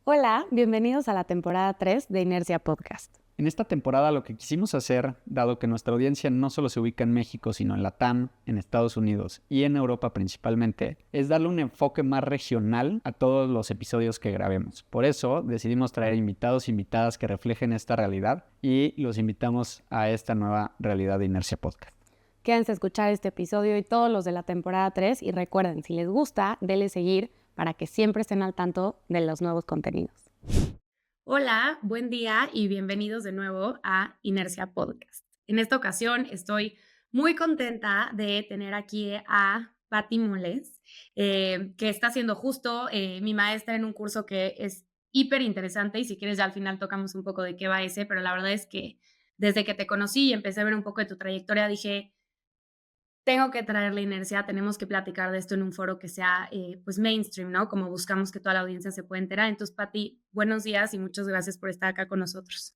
Hola, bienvenidos a la temporada 3 de Inercia Podcast. En esta temporada lo que quisimos hacer, dado que nuestra audiencia no solo se ubica en México, sino en LATAM, en Estados Unidos y en Europa principalmente, es darle un enfoque más regional a todos los episodios que grabemos. Por eso decidimos traer invitados e invitadas que reflejen esta realidad y los invitamos a esta nueva realidad de Inercia Podcast. Quédense a escuchar este episodio y todos los de la temporada 3 y recuerden, si les gusta, denle seguir para que siempre estén al tanto de los nuevos contenidos. Hola, buen día y bienvenidos de nuevo a Inercia Podcast. En esta ocasión estoy muy contenta de tener aquí a Pati Moles, que está siendo justo mi maestra en un curso que es hiper interesante y si quieres ya al final tocamos un poco de qué va ese, pero la verdad es que desde que te conocí y empecé a ver un poco de tu trayectoria dije, tengo que traer la inercia, tenemos que platicar de esto en un foro que sea pues mainstream, ¿no? Como buscamos que toda la audiencia se pueda enterar. Entonces, Pati, buenos días y muchas gracias por estar acá con nosotros.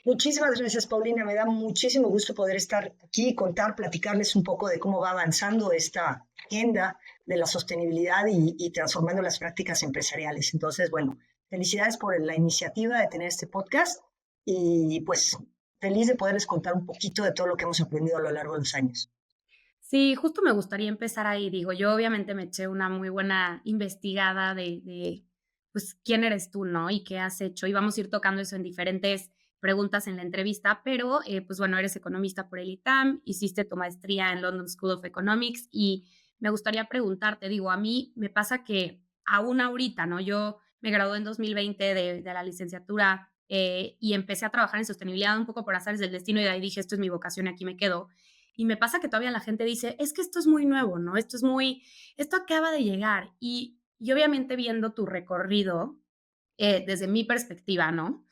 Muchísimas gracias, Paulina. Me da muchísimo gusto poder estar aquí y platicarles un poco de cómo va avanzando esta agenda de la sostenibilidad y transformando las prácticas empresariales. Entonces, bueno, felicidades por la iniciativa de tener este podcast y pues feliz de poderles contar un poquito de todo lo que hemos aprendido a lo largo de los años. Sí, justo me gustaría empezar ahí. Digo, yo obviamente me eché una muy buena investigada de pues, quién eres tú, ¿no? Y qué has hecho. Y vamos a ir tocando eso en diferentes preguntas en la entrevista, pero pues bueno, eres economista por el ITAM, hiciste tu maestría en London School of Economics y me gustaría preguntarte, digo, a mí me pasa que aún ahorita, ¿no? Yo me gradué en 2020 de la licenciatura y empecé a trabajar en sostenibilidad un poco por azares del destino y de ahí dije, esto es mi vocación y aquí me quedo. Y me pasa que todavía la gente dice, es que esto es muy nuevo, ¿no? Esto acaba de llegar. Y obviamente viendo tu recorrido, desde mi perspectiva, ¿no?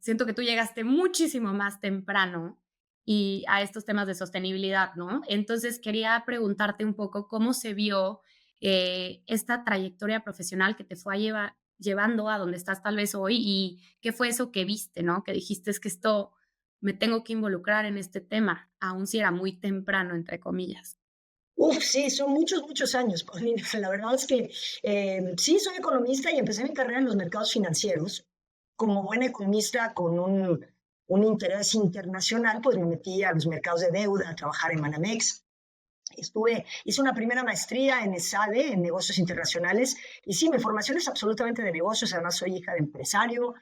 Siento que tú llegaste muchísimo más temprano y a estos temas de sostenibilidad, ¿no? Entonces quería preguntarte un poco cómo se vio esta trayectoria profesional que te fue llevando a donde estás tal vez hoy y qué fue eso que viste, ¿no? Que dijiste es que esto me tengo que involucrar en este tema, aun si era muy temprano, entre comillas. Sí, son muchos años, Paulina. La verdad es que sí, soy economista y empecé mi carrera en los mercados financieros. Como buena economista con un interés internacional, pues me metí a los mercados de deuda, a trabajar en Banamex. Hice una primera maestría en ESADE, en negocios internacionales, y sí, mi formación es absolutamente de negocios, además soy hija de empresario,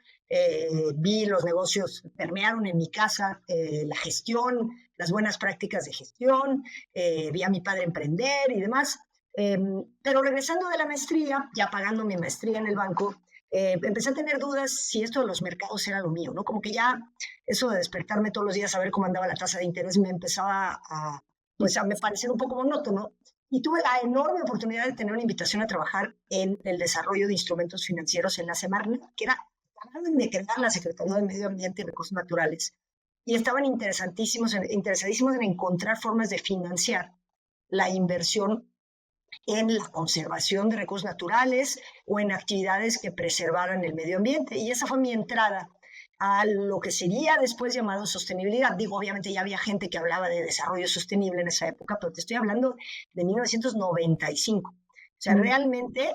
vi los negocios, permearon en mi casa, la gestión, las buenas prácticas de gestión, vi a mi padre emprender y demás, pero regresando de la maestría, ya pagando mi maestría en el banco, empecé a tener dudas si esto de los mercados era lo mío, ¿no? Como que ya eso de despertarme todos los días a ver cómo andaba la tasa de interés me empezaba pues a me parecer un poco monótono. Y tuve la enorme oportunidad de tener una invitación a trabajar en el desarrollo de instrumentos financieros en la Semarna, que era acababan de crear la Secretaría de Medio Ambiente y Recursos Naturales, y estaban interesadísimos en encontrar formas de financiar la inversión en la conservación de recursos naturales o en actividades que preservaran el medio ambiente. Y esa fue mi entrada a lo que sería después llamado sostenibilidad. Digo, obviamente ya había gente que hablaba de desarrollo sostenible en esa época, pero te estoy hablando de 1995. O sea, realmente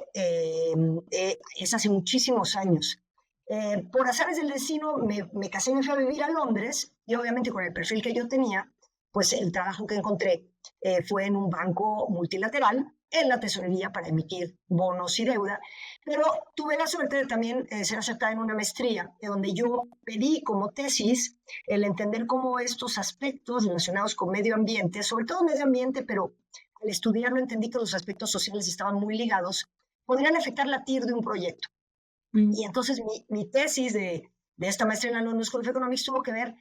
es hace muchísimos años. Por azares del destino me casé y me fui a vivir a Londres y obviamente con el perfil que yo tenía, pues el trabajo que encontré fue en un banco multilateral en la tesorería para emitir bonos y deuda, pero tuve la suerte de también ser aceptada en una maestría, donde yo pedí como tesis el entender cómo estos aspectos relacionados con medio ambiente, sobre todo medio ambiente, pero al estudiarlo entendí que los aspectos sociales estaban muy ligados, podrían afectar la TIR de un proyecto. Y entonces mi tesis de esta maestría en la London School of Economics tuvo que ver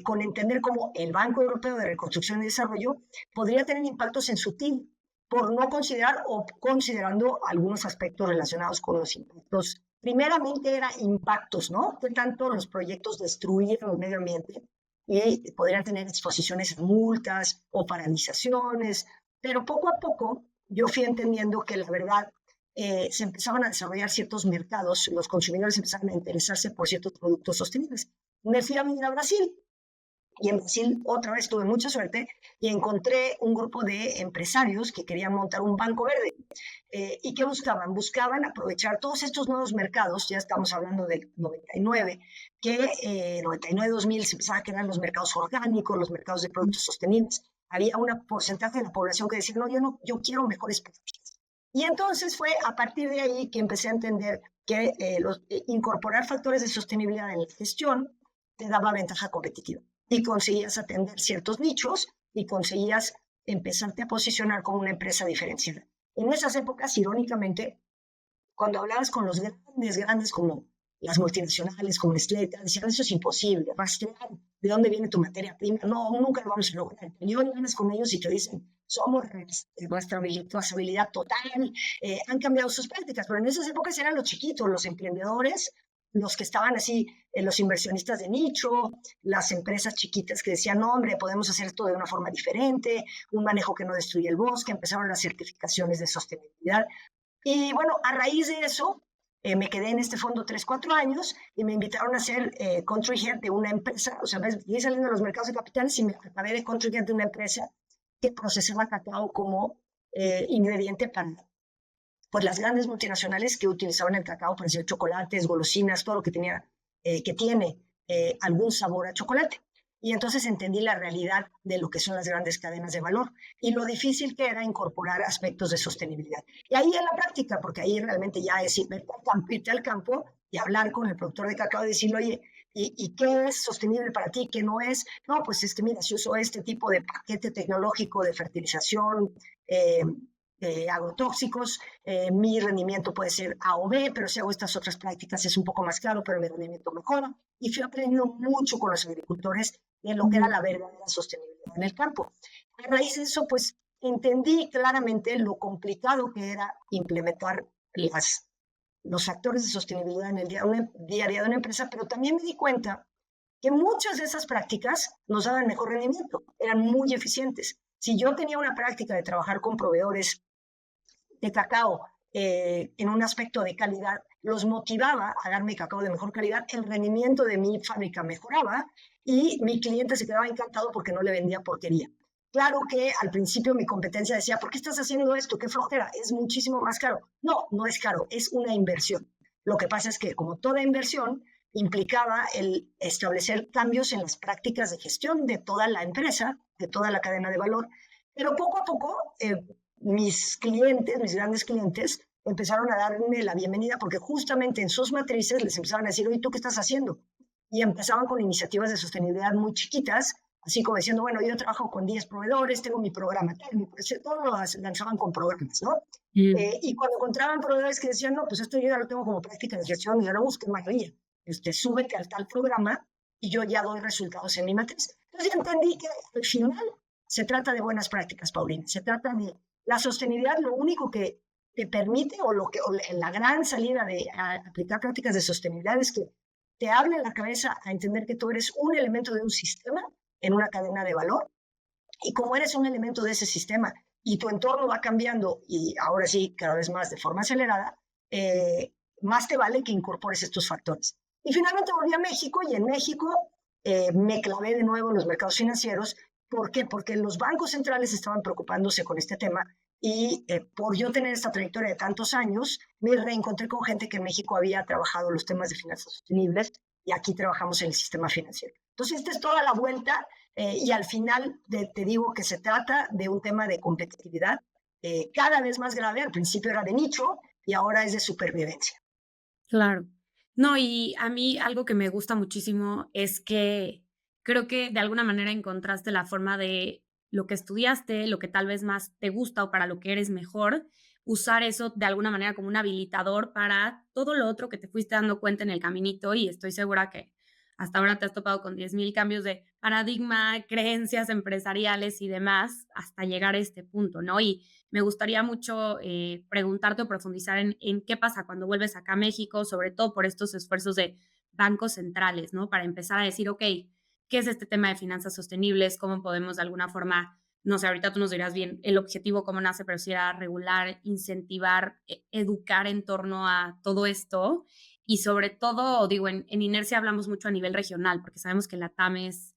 con entender cómo el Banco Europeo de Reconstrucción y Desarrollo podría tener impactos en su TIR por no considerar o considerando algunos aspectos relacionados con los impactos. Primeramente eran impactos, ¿no? Que tanto los proyectos destruyeron el medio ambiente y podrían tener exposiciones a multas o paralizaciones, pero poco a poco yo fui entendiendo que la verdad se empezaban a desarrollar ciertos mercados, los consumidores empezaban a interesarse por ciertos productos sostenibles. Me fui a vivir a Brasil Y en Brasil otra vez tuve mucha suerte y encontré un grupo de empresarios que querían montar un banco verde. ¿Y qué buscaban? Buscaban aprovechar todos estos nuevos mercados, ya estamos hablando del 99, que 99-2000 se empezaba a crear los mercados orgánicos, los mercados de productos sostenibles. Había un porcentaje de la población que decía, no, yo quiero mejores prácticas. Y entonces fue a partir de ahí que empecé a entender que incorporar factores de sostenibilidad en la gestión te daba ventaja competitiva y conseguías atender ciertos nichos y conseguías empezarte a posicionar como una empresa diferenciada. En esas épocas, irónicamente, cuando hablabas con los grandes como las multinacionales, como Nestlé, decían, eso es imposible, rastrear de dónde viene tu materia prima, no, nunca lo vamos a lograr. Y hoy ganas con ellos y te dicen, somos nuestra trazabilidad total, han cambiado sus prácticas, pero en esas épocas eran los chiquitos, los emprendedores, los que estaban así, los inversionistas de nicho, las empresas chiquitas que decían, no, hombre, podemos hacer esto de una forma diferente, un manejo que no destruye el bosque, empezaron las certificaciones de sostenibilidad. Y bueno, a raíz de eso, me quedé en este fondo 3, 4 años y me invitaron a ser country head de una empresa, o sea, fui saliendo de los mercados de capitales y me acabé de country head de una empresa que procesaba cacao como ingrediente para pues las grandes multinacionales que utilizaban el cacao para hacer chocolates, golosinas, todo lo que tenía, que tiene algún sabor a chocolate. Y entonces entendí la realidad de lo que son las grandes cadenas de valor y lo difícil que era incorporar aspectos de sostenibilidad. Y ahí en la práctica, porque ahí realmente ya es irte al campo y hablar con el productor de cacao y decirle, oye, ¿y qué es sostenible para ti? ¿Qué no es? No, pues mira, si uso este tipo de paquete tecnológico de fertilización, agrotóxicos, mi rendimiento puede ser A o B, pero si hago estas otras prácticas es un poco más caro, pero mi rendimiento mejora. Y fui aprendiendo mucho con los agricultores en lo que era la verdadera sostenibilidad en el campo. A raíz de eso, pues entendí claramente lo complicado que era implementar los factores de sostenibilidad en el día a día de una empresa, pero también me di cuenta que muchas de esas prácticas nos daban mejor rendimiento, eran muy eficientes. Si yo tenía una práctica de trabajar con proveedores de cacao en un aspecto de calidad, los motivaba a darme cacao de mejor calidad, el rendimiento de mi fábrica mejoraba y mi cliente se quedaba encantado porque no le vendía porquería. Claro que al principio mi competencia decía, ¿por qué estás haciendo esto? ¡Qué flojera! Es muchísimo más caro. No, no es caro, es una inversión. Lo que pasa es que, como toda inversión, implicaba el establecer cambios en las prácticas de gestión de toda la empresa, de toda la cadena de valor, pero poco a poco mis clientes, mis grandes clientes, empezaron a darme la bienvenida porque justamente en sus matrices les empezaban a decir, oye, ¿tú qué estás haciendo? Y empezaban con iniciativas de sostenibilidad muy chiquitas, así como diciendo, bueno, yo trabajo con 10 proveedores, tengo mi programa técnico, todo lo lanzaban con programas, ¿no? Y cuando encontraban proveedores que decían, no, pues esto yo ya lo tengo como práctica de gestión, y ahora busqué maravilla, súbete al tal programa y yo ya doy resultados en mi matriz. Entonces ya entendí que al final se trata de buenas prácticas, Paulina, se trata de la sostenibilidad, lo único que te permite o la gran salida de aplicar prácticas de sostenibilidad es que te abre la cabeza a entender que tú eres un elemento de un sistema en una cadena de valor y como eres un elemento de ese sistema y tu entorno va cambiando y ahora sí cada vez más de forma acelerada, más te vale que incorpores estos factores. Y finalmente volví a México y en México me clavé de nuevo en los mercados financieros. ¿Por qué? Porque los bancos centrales estaban preocupándose con este tema y por yo tener esta trayectoria de tantos años, me reencontré con gente que en México había trabajado los temas de finanzas sostenibles y aquí trabajamos en el sistema financiero. Entonces, esta es toda la vuelta y al final te digo que se trata de un tema de competitividad cada vez más grave. Al principio era de nicho y ahora es de supervivencia. Claro. No, y a mí algo que me gusta muchísimo es que creo que de alguna manera encontraste la forma de lo que estudiaste, lo que tal vez más te gusta o para lo que eres mejor, usar eso de alguna manera como un habilitador para todo lo otro que te fuiste dando cuenta en el caminito y estoy segura que hasta ahora te has topado con 10,000 cambios de paradigma, creencias empresariales y demás hasta llegar a este punto, ¿no? Y me gustaría mucho preguntarte o profundizar en qué pasa cuando vuelves acá a México, sobre todo por estos esfuerzos de bancos centrales, ¿no? Para empezar a decir, ok, ¿qué es este tema de finanzas sostenibles? ¿Cómo podemos de alguna forma, no sé, ahorita tú nos dirás bien el objetivo, cómo nace, pero si era regular, incentivar, educar en torno a todo esto? Y sobre todo, digo, en Inercia hablamos mucho a nivel regional, porque sabemos que la TAM es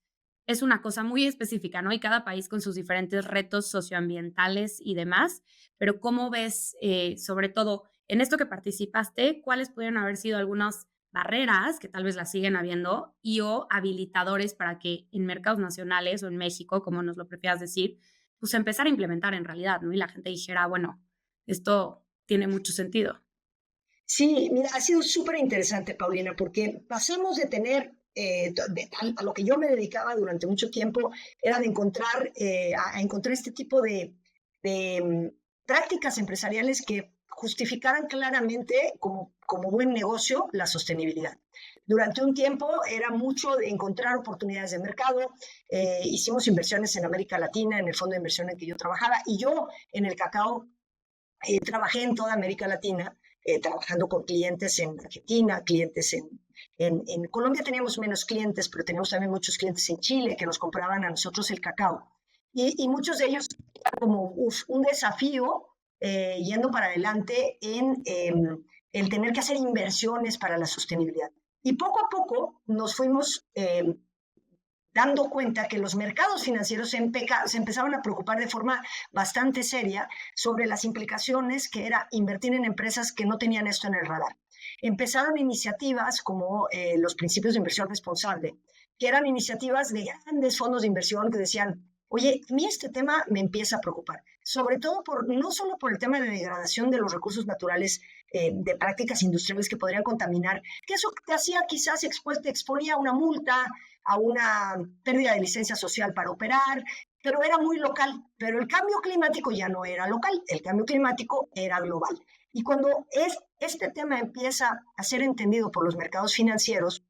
es una cosa muy específica, ¿no? Y cada país con sus diferentes retos socioambientales y demás, pero ¿cómo ves, sobre todo en esto que participaste, cuáles pudieron haber sido algunas barreras, que tal vez las siguen habiendo, y o habilitadores para que en mercados nacionales o en México, como nos lo prefieras decir, pues empezar a implementar en realidad, ¿no? Y la gente dijera, bueno, esto tiene mucho sentido. Sí, mira, ha sido súper interesante, Paulina, porque pasamos de tener, a lo que yo me dedicaba durante mucho tiempo, era de encontrar, a encontrar este tipo de prácticas empresariales que justificaran claramente como buen negocio la sostenibilidad. Durante un tiempo era mucho de encontrar oportunidades de mercado, hicimos inversiones en América Latina, en el fondo de inversión en que yo trabajaba, y yo en el cacao trabajé en toda América Latina, trabajando con clientes en Argentina, clientes en Colombia teníamos menos clientes, pero teníamos también muchos clientes en Chile que nos compraban a nosotros el cacao. Y muchos de ellos eran como un desafío yendo para adelante en el tener que hacer inversiones para la sostenibilidad. Y poco a poco nos fuimos dando cuenta que los mercados financieros se empezaron a preocupar de forma bastante seria sobre las implicaciones que era invertir en empresas que no tenían esto en el radar. Empezaron iniciativas como los principios de inversión responsable, que eran iniciativas de grandes fondos de inversión que decían, oye, a mí este tema me empieza a preocupar, sobre todo no solo por el tema de degradación de los recursos naturales, de prácticas industriales que podrían contaminar, que eso te hacía quizás te exponía a una multa, a una pérdida de licencia social para operar, pero era muy local. Pero el cambio climático ya no era local, el cambio climático era global. Y cuando este tema empieza a ser entendido por los mercados financieros,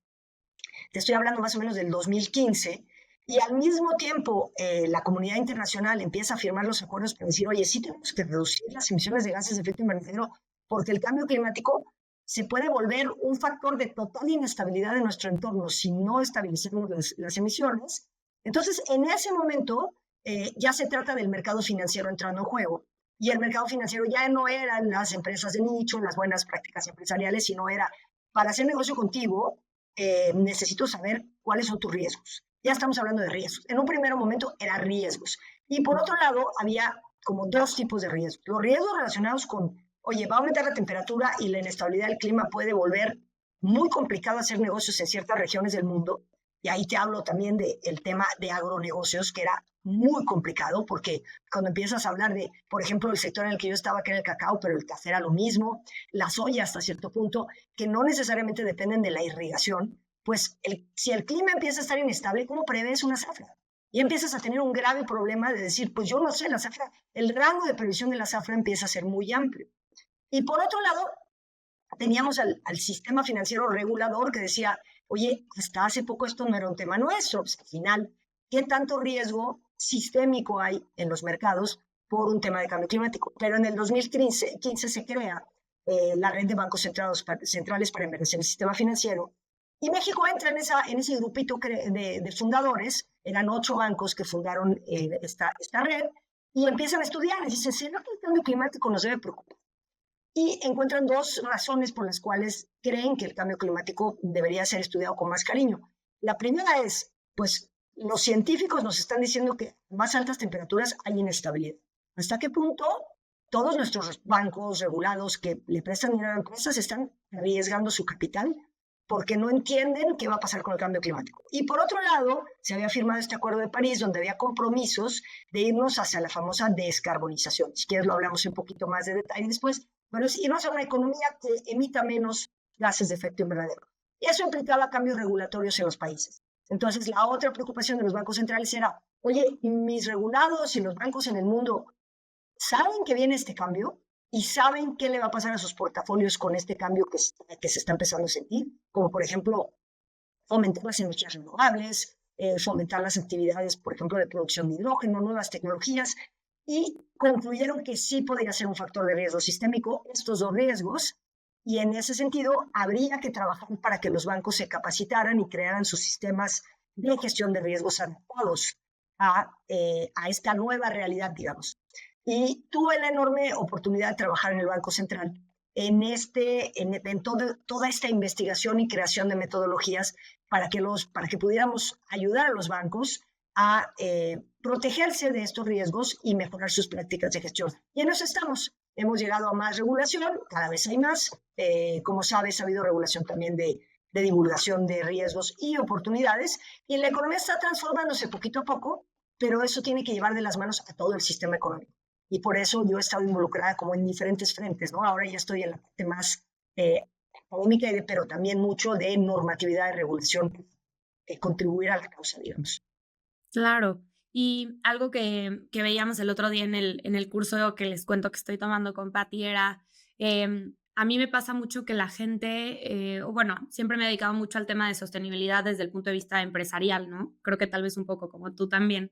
te estoy hablando más o menos del 2015, y al mismo tiempo la comunidad internacional empieza a firmar los acuerdos para decir, oye, sí tenemos que reducir las emisiones de gases de efecto invernadero porque el cambio climático se puede volver un factor de total inestabilidad de nuestro entorno si no estabilizamos las emisiones. Entonces, en ese momento ya se trata del mercado financiero entrando en juego. Y el mercado financiero ya no eran las empresas de nicho, las buenas prácticas empresariales, sino era, para hacer negocio contigo, necesito saber cuáles son tus riesgos. Ya estamos hablando de riesgos. En un primer momento eran riesgos. Y por otro lado, había como dos tipos de riesgos. Los riesgos relacionados con, oye, va a aumentar la temperatura y la inestabilidad del clima puede volver muy complicado hacer negocios en ciertas regiones del mundo. Y ahí te hablo también del tema de agronegocios, que era muy complicado, porque cuando empiezas a hablar de, por ejemplo, el sector en el que yo estaba, que era el cacao, pero el café era lo mismo, la soya hasta cierto punto, que no necesariamente dependen de la irrigación, pues si el clima empieza a estar inestable, ¿cómo prevés una zafra? Y empiezas a tener un grave problema de decir, pues yo no sé, la zafra, el rango de previsión de la zafra empieza a ser muy amplio. Y por otro lado, teníamos al sistema financiero regulador que decía, oye, hasta hace poco esto no era un tema nuestro. Pues, al final, ¿qué tanto riesgo sistémico hay en los mercados por un tema de cambio climático? Pero en el 2015 se crea la red de bancos centrales para emergencia en el sistema financiero. Y México entra en ese grupito de fundadores, eran 8 bancos que fundaron esta red, y empiezan a estudiar y dicen, ¿será que el cambio climático nos debe preocupar? Y encuentran dos razones por las cuales creen que el cambio climático debería ser estudiado con más cariño. La primera es, pues, los científicos nos están diciendo que a más altas temperaturas hay inestabilidad. ¿Hasta qué punto todos nuestros bancos regulados que le prestan dinero a empresas están arriesgando su capital porque no entienden qué va a pasar con el cambio climático? Y por otro lado, se había firmado este Acuerdo de París donde había compromisos de irnos hacia la famosa descarbonización. Si quieres lo hablamos un poquito más de detalle después, pero es irnos a una economía que emita menos gases de efecto invernadero. Y eso implicaba cambios regulatorios en los países. Entonces, la otra preocupación de los bancos centrales era, oye, mis regulados y los bancos en el mundo saben que viene este cambio y saben qué le va a pasar a sus portafolios con este cambio que se está empezando a sentir, como por ejemplo fomentar las energías renovables, fomentar las actividades, por ejemplo, de producción de hidrógeno, nuevas tecnologías, y concluyeron que sí podría ser un factor de riesgo sistémico estos dos riesgos, y en ese sentido habría que trabajar para que los bancos se capacitaran y crearan sus sistemas de gestión de riesgos adaptados a esta nueva realidad, digamos. Y tuve la enorme oportunidad de trabajar en el Banco Central en toda esta investigación y creación de metodologías para que pudiéramos ayudar a los bancos a protegerse de estos riesgos y mejorar sus prácticas de gestión. Y en eso estamos. Hemos llegado a más regulación, cada vez hay más. Como sabes, ha habido regulación también de divulgación de riesgos y oportunidades. Y la economía está transformándose poquito a poco, pero eso tiene que llevar de las manos a todo el sistema económico. Y por eso yo he estado involucrada como en diferentes frentes, ¿no? Ahora ya estoy en la parte más académica, pero también mucho de normatividad y regulación, contribuir a la causa, digamos. Claro. Y algo que veíamos el otro día en el curso que les cuento que estoy tomando con Patty era, a mí me pasa mucho que la gente, bueno, siempre me he dedicado mucho al tema de sostenibilidad desde el punto de vista empresarial, ¿no? Creo que tal vez un poco como tú también.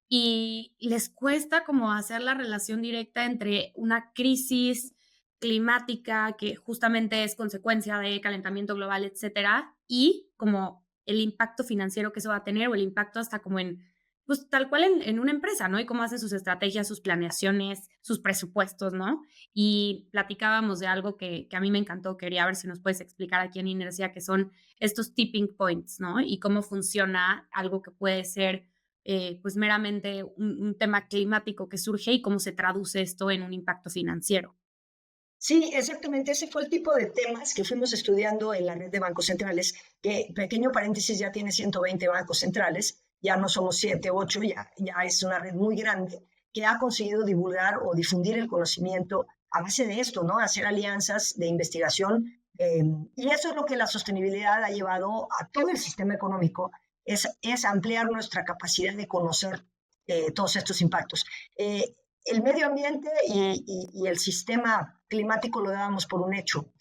Y les cuesta como hacer la relación directa entre una crisis climática que justamente es consecuencia de calentamiento global, etcétera, y como el impacto financiero que eso va a tener o el impacto hasta como en, pues tal cual en una empresa, ¿no? Y cómo hace sus estrategias, sus planeaciones, sus presupuestos, ¿no? Y platicábamos de algo que a mí me encantó, quería ver si nos puedes explicar aquí en Inercia, que son estos tipping points, ¿no? Y cómo funciona algo que puede ser pues meramente un tema climático que surge y cómo se traduce esto en un impacto financiero. Sí, exactamente. Ese fue el tipo de temas que fuimos estudiando en la red de bancos centrales, que, pequeño paréntesis, ya tiene 120 bancos centrales, ya no somos 7, 8, ya es una red muy grande que ha conseguido divulgar o difundir el conocimiento a base de esto, ¿no? Hacer alianzas de investigación. Y eso es lo que la sostenibilidad ha llevado a todo el sistema económico, es ampliar nuestra capacidad de conocer todos estos impactos. El medio ambiente y el sistema climático lo dábamos por un hecho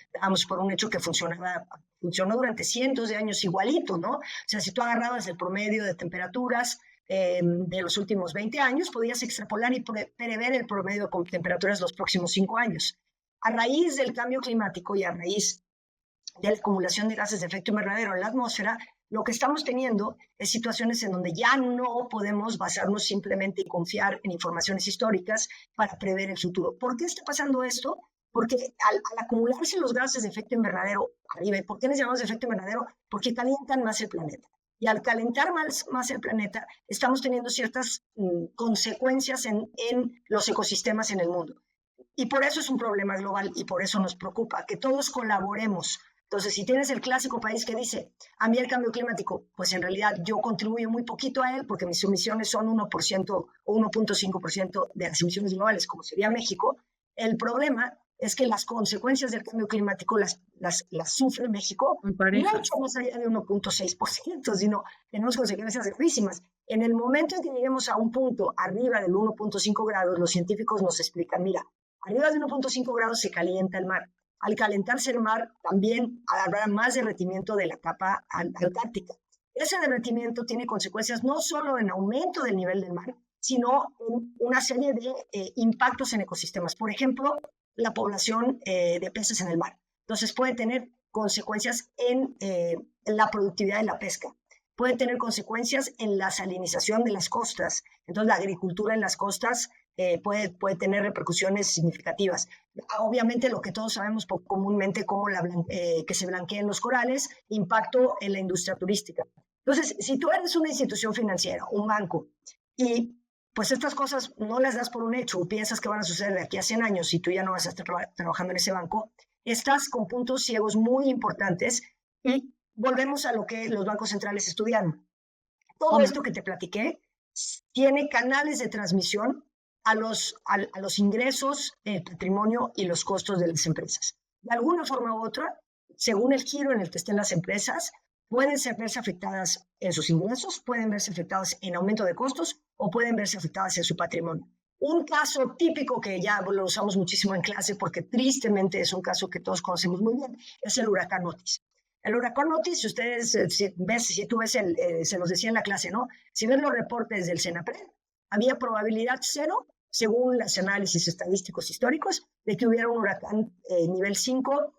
que funcionó durante cientos de años igualito, ¿no? O sea, si tú agarrabas el promedio de temperaturas de los últimos 20 años, podías extrapolar y prever el promedio de temperaturas de los próximos 5 años. A raíz del cambio climático y a raíz de la acumulación de gases de efecto invernadero en la atmósfera, lo que estamos teniendo es situaciones en donde ya no podemos basarnos simplemente y confiar en informaciones históricas para prever el futuro. ¿Por qué está pasando esto? Porque al acumularse los gases de efecto invernadero arriba, ¿y por qué les llamamos de efecto invernadero? Porque calientan más el planeta. Y al calentar más el planeta, estamos teniendo ciertas consecuencias en los ecosistemas en el mundo. Y por eso es un problema global y por eso nos preocupa que todos colaboremos. Entonces, si tienes el clásico país que dice, a mí el cambio climático, pues en realidad yo contribuyo muy poquito a él porque mis emisiones son 1% o 1.5% de las emisiones globales, como sería México. El problema es que las consecuencias del cambio climático las sufre México mucho más allá de 1.6%, sino tenemos consecuencias gravísimas. En el momento en que lleguemos a un punto arriba del 1.5 grados, los científicos nos explican, mira, arriba de 1.5 grados se calienta el mar. Al calentarse el mar, también habrá más derretimiento de la capa antártica. Ese derretimiento tiene consecuencias no solo en aumento del nivel del mar, sino en una serie de impactos en ecosistemas. Por ejemplo, la población de peces en el mar. Entonces puede tener consecuencias en la productividad de la pesca. Puede tener consecuencias en la salinización de las costas. Entonces la agricultura en las costas puede tener repercusiones significativas. Obviamente lo que todos sabemos comúnmente como que se blanqueen los corales, impacto en la industria turística. Entonces, si tú eres una institución financiera, un banco, y pues estas cosas no las das por un hecho o piensas que van a suceder de aquí a 100 años y tú ya no vas a estar trabajando en ese banco, estás con puntos ciegos muy importantes y volvemos a lo que los bancos centrales estudiaron. Todo esto que te platiqué tiene canales de transmisión a los ingresos, el patrimonio y los costos de las empresas. De alguna forma u otra, según el giro en el que estén las empresas, pueden verse afectadas en sus ingresos, pueden verse afectadas en aumento de costos o pueden verse afectadas en su patrimonio. Un caso típico que ya lo usamos muchísimo en clase porque tristemente es un caso que todos conocemos muy bien, es el huracán Otis. El huracán Otis, si ustedes, si tú ves, se los decía en la clase, ¿no? Si ves los reportes del CENAPRED, había probabilidad cero, según los análisis estadísticos históricos, de que hubiera un huracán nivel 5,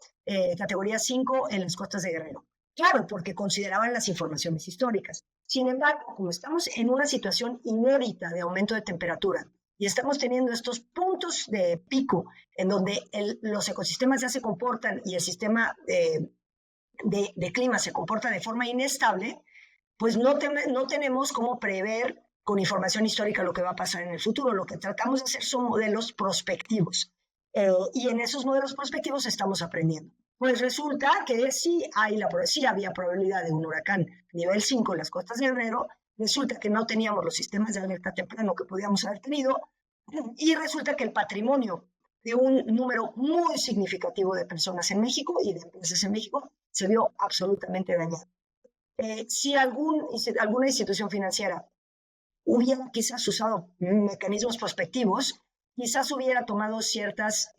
categoría 5 en las costas de Guerrero. Claro, porque consideraban las informaciones históricas. Sin embargo, como estamos en una situación inédita de aumento de temperatura y estamos teniendo estos puntos de pico en donde los ecosistemas ya se comportan y el sistema de clima se comporta de forma inestable, pues no tenemos cómo prever con información histórica lo que va a pasar en el futuro. Lo que tratamos de hacer son modelos prospectivos. Y en esos modelos prospectivos estamos aprendiendo. Pues resulta que sí había probabilidad de un huracán nivel 5 en las costas de Guerrero. Resulta que no teníamos los sistemas de alerta temprano que podíamos haber tenido. Y resulta que el patrimonio de un número muy significativo de personas en México y de empresas en México se vio absolutamente dañado. Si alguna institución financiera hubiera quizás usado mecanismos prospectivos, quizás hubiera tomado ciertas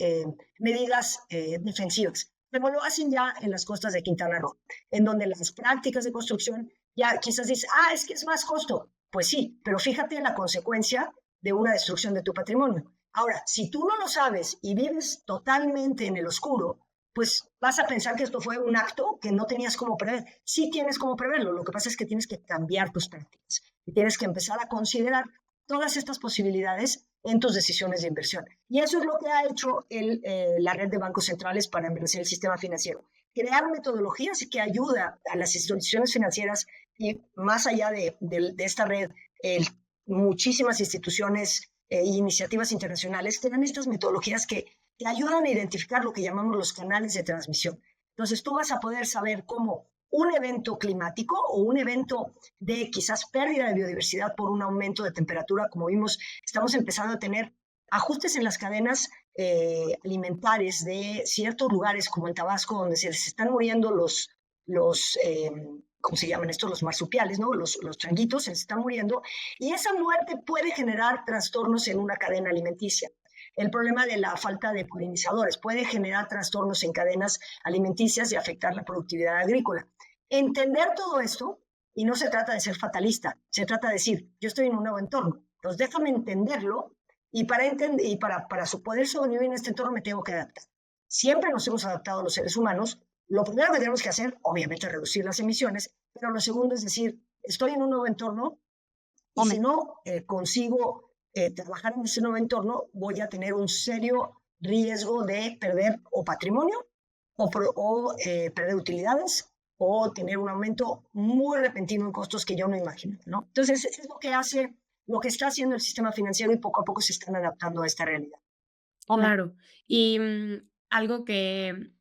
medidas defensivas, pero lo hacen ya en las costas de Quintana Roo, en donde las prácticas de construcción ya quizás dicen, es que es más costo. Pues sí, pero fíjate en la consecuencia de una destrucción de tu patrimonio. Ahora, si tú no lo sabes y vives totalmente en el oscuro, pues vas a pensar que esto fue un acto que no tenías cómo prever. Sí tienes cómo preverlo, lo que pasa es que tienes que cambiar tus prácticas y tienes que empezar a considerar todas estas posibilidades en tus decisiones de inversión. Y eso es lo que ha hecho la red de bancos centrales para endurecer el sistema financiero. Crear metodologías que ayuda a las instituciones financieras y más allá de esta red, muchísimas instituciones e iniciativas internacionales tienen estas metodologías que te ayudan a identificar lo que llamamos los canales de transmisión. Entonces tú vas a poder saber cómo un evento climático o un evento de quizás pérdida de biodiversidad por un aumento de temperatura, como vimos, estamos empezando a tener ajustes en las cadenas alimentarias de ciertos lugares como en Tabasco, donde se les están muriendo los ¿cómo se llaman estos? Los marsupiales, ¿no? Los changuitos se les están muriendo, y esa muerte puede generar trastornos en una cadena alimenticia. El problema de la falta de polinizadores puede generar trastornos en cadenas alimenticias y afectar la productividad agrícola. Entender todo esto, y no se trata de ser fatalista, se trata de decir, yo estoy en un nuevo entorno, entonces déjame entenderlo, y para poder sobrevivir en este entorno me tengo que adaptar. Siempre nos hemos adaptado los seres humanos. Lo primero que tenemos que hacer, obviamente, es reducir las emisiones, pero lo segundo es decir, estoy en un nuevo entorno y si no consigo trabajar en ese nuevo entorno, voy a tener un serio riesgo de perder o patrimonio o perder utilidades o tener un aumento muy repentino en costos que yo no imagino, ¿no? Entonces, es lo que está haciendo el sistema financiero, y poco a poco se están adaptando a esta realidad. Claro. Y algo que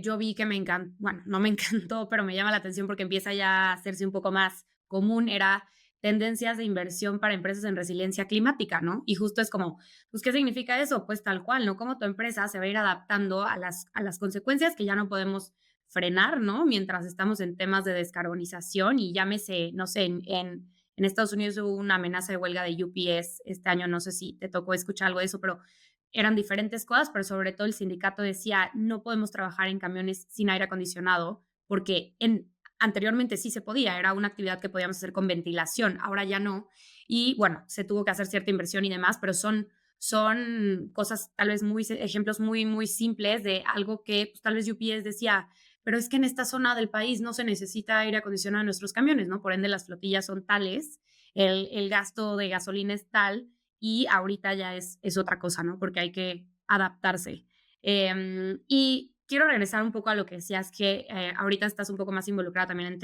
yo vi que me encantó, bueno, no me encantó, pero me llama la atención porque empieza ya a hacerse un poco más común, era tendencias de inversión para empresas en resiliencia climática, ¿no? Y justo es como, pues, ¿qué significa eso? Pues tal cual, ¿no? Cómo tu empresa se va a ir adaptando a las consecuencias que ya no podemos frenar, ¿no? Mientras estamos en temas de descarbonización y llámese, no sé, en Estados Unidos hubo una amenaza de huelga de UPS este año, no sé si te tocó escuchar algo de eso, pero eran diferentes cosas, pero sobre todo el sindicato decía, no podemos trabajar en camiones sin aire acondicionado, porque anteriormente sí se podía, era una actividad que podíamos hacer con ventilación, ahora ya no. Y bueno, se tuvo que hacer cierta inversión y demás, pero son cosas tal vez ejemplos muy, muy simples de algo que pues, tal vez UPS decía, pero es que en esta zona del país no se necesita aire acondicionado en nuestros camiones, ¿no? Por ende, las flotillas son tales, el gasto de gasolina es tal, y ahorita ya es otra cosa, ¿no? Porque hay que adaptarse. Y quiero regresar un poco a lo que decías, que ahorita estás un poco más involucrada también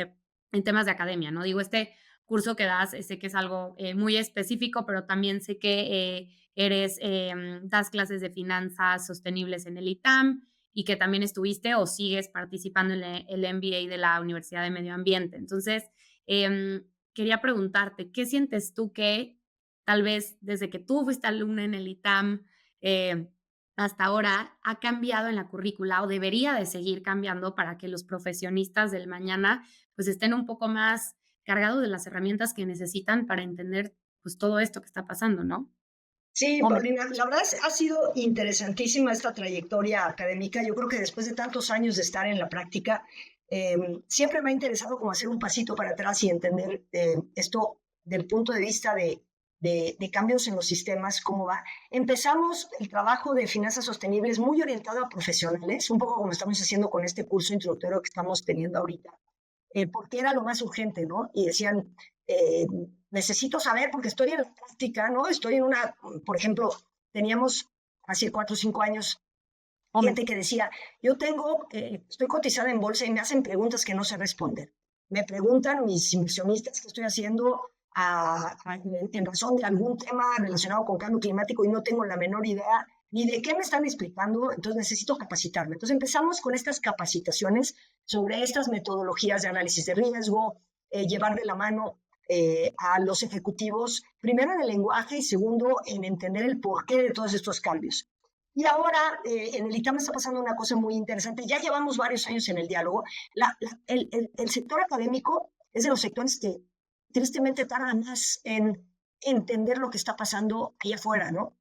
en temas de academia, ¿no? Digo, este curso que das, sé que es algo muy específico, pero también sé que das clases de finanzas sostenibles en el ITAM y que también estuviste o sigues participando en el MBA de la Universidad de Medio Ambiente. Entonces, quería preguntarte, ¿qué sientes tú que tal vez desde que tú fuiste alumna en el ITAM hasta ahora ha cambiado en la currícula o debería de seguir cambiando para que los profesionistas del mañana pues estén un poco más cargados de las herramientas que necesitan para entender pues todo esto que está pasando, ¿no? Sí, Paulina, la verdad ha sido interesantísima esta trayectoria académica. Yo creo que después de tantos años de estar en la práctica, siempre me ha interesado como hacer un pasito para atrás y entender esto del punto de vista de cambios en los sistemas, cómo va. Empezamos el trabajo de finanzas sostenibles muy orientado a profesionales, un poco como estamos haciendo con este curso introductorio que estamos teniendo ahorita, porque era lo más urgente, ¿no? Y decían, necesito saber, porque estoy en la práctica, ¿no? Estoy en por ejemplo, teníamos hace 4 o 5 años gente que decía, yo estoy cotizada en bolsa y me hacen preguntas que no sé responder. Me preguntan mis inversionistas qué estoy haciendo en razón de algún tema relacionado con cambio climático y no tengo la menor idea ni de qué me están explicando, entonces necesito capacitarme. Entonces empezamos con estas capacitaciones sobre estas metodologías de análisis de riesgo, llevar de la mano a los ejecutivos, primero en el lenguaje y segundo en entender el porqué de todos estos cambios. Y ahora en el ITAM está pasando una cosa muy interesante. Ya llevamos varios años en el diálogo. El sector académico es de los sectores que tristemente tarda más en entender lo que está pasando allá afuera, ¿no?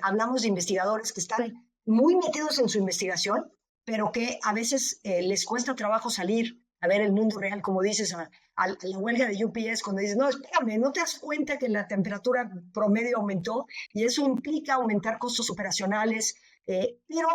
Hablamos de investigadores que están muy metidos en su investigación, pero que a veces les cuesta trabajo salir a ver el mundo real, como dices, a la huelga de UPS, cuando dices, no, espérame, ¿no te das cuenta que la temperatura promedio aumentó? Y eso implica aumentar costos operacionales, pero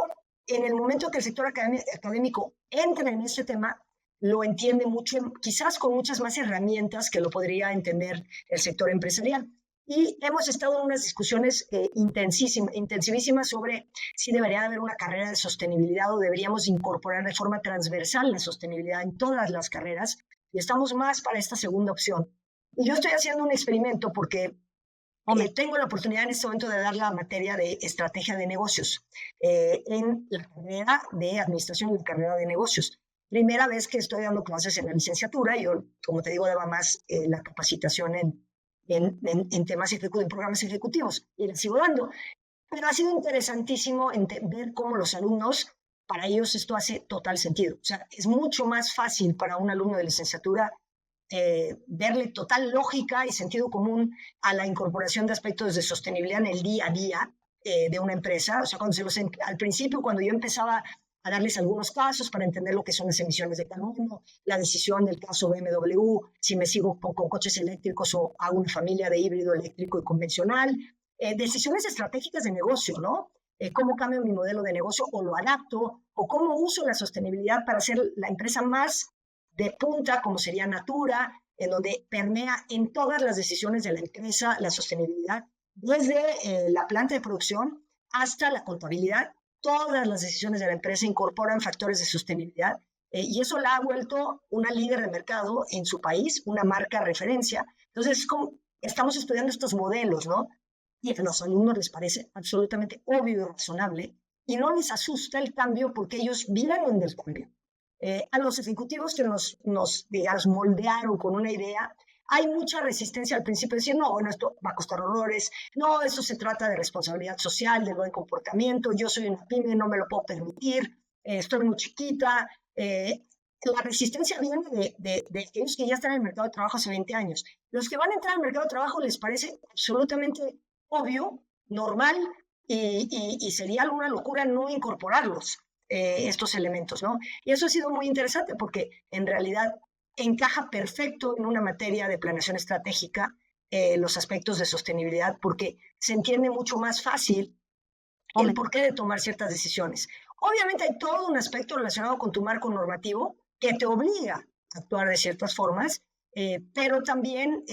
en el momento que el sector académico entra en este tema, lo entiende mucho, quizás con muchas más herramientas que lo podría entender el sector empresarial. Y hemos estado en unas discusiones intensivísimas sobre si debería haber una carrera de sostenibilidad o deberíamos incorporar de forma transversal la sostenibilidad en todas las carreras. Y estamos más para esta segunda opción. Y yo estoy haciendo un experimento porque tengo la oportunidad en este momento de dar la materia de estrategia de negocios en la carrera de administración y la carrera de negocios. Primera vez que estoy dando clases en la licenciatura. Yo, como te digo, daba más la capacitación en temas ejecutivos, en programas ejecutivos, y la sigo dando. Pero ha sido interesantísimo ver cómo los alumnos, para ellos esto hace total sentido. O sea, es mucho más fácil para un alumno de licenciatura verle total lógica y sentido común a la incorporación de aspectos de sostenibilidad en el día a día de una empresa. O sea, al principio, cuando yo empezaba a darles algunos casos para entender lo que son las emisiones de carbono, la decisión del caso BMW, si me sigo con coches eléctricos o hago una familia de híbrido eléctrico y convencional, decisiones estratégicas de negocio, ¿no? Cómo cambio mi modelo de negocio o lo adapto, o cómo uso la sostenibilidad para ser la empresa más de punta, como sería Natura, en donde permea en todas las decisiones de la empresa la sostenibilidad, desde la planta de producción hasta la contabilidad. Todas las decisiones de la empresa incorporan factores de sostenibilidad y eso la ha vuelto una líder de mercado en su país, una marca referencia. Entonces, como estamos estudiando estos modelos, ¿no? Y a los alumnos les parece absolutamente obvio y razonable y no les asusta el cambio porque ellos viven en el cambio. A los ejecutivos que digamos, moldearon con una idea, hay mucha resistencia al principio de decir, no, bueno, esto va a costar horrores, no, esto se trata de responsabilidad social, de buen comportamiento, yo soy una pyme, no me lo puedo permitir, estoy muy chiquita. La resistencia viene de aquellos que ya están en el mercado de trabajo hace 20 años. Los que van a entrar al mercado de trabajo les parece absolutamente obvio, normal, y sería una locura no incorporarlos, estos elementos, ¿no? Y eso ha sido muy interesante porque en realidad encaja perfecto en una materia de planeación estratégica los aspectos de sostenibilidad porque se entiende mucho más fácil el porqué de tomar ciertas decisiones. Obviamente hay todo un aspecto relacionado con tu marco normativo que te obliga a actuar de ciertas formas, pero también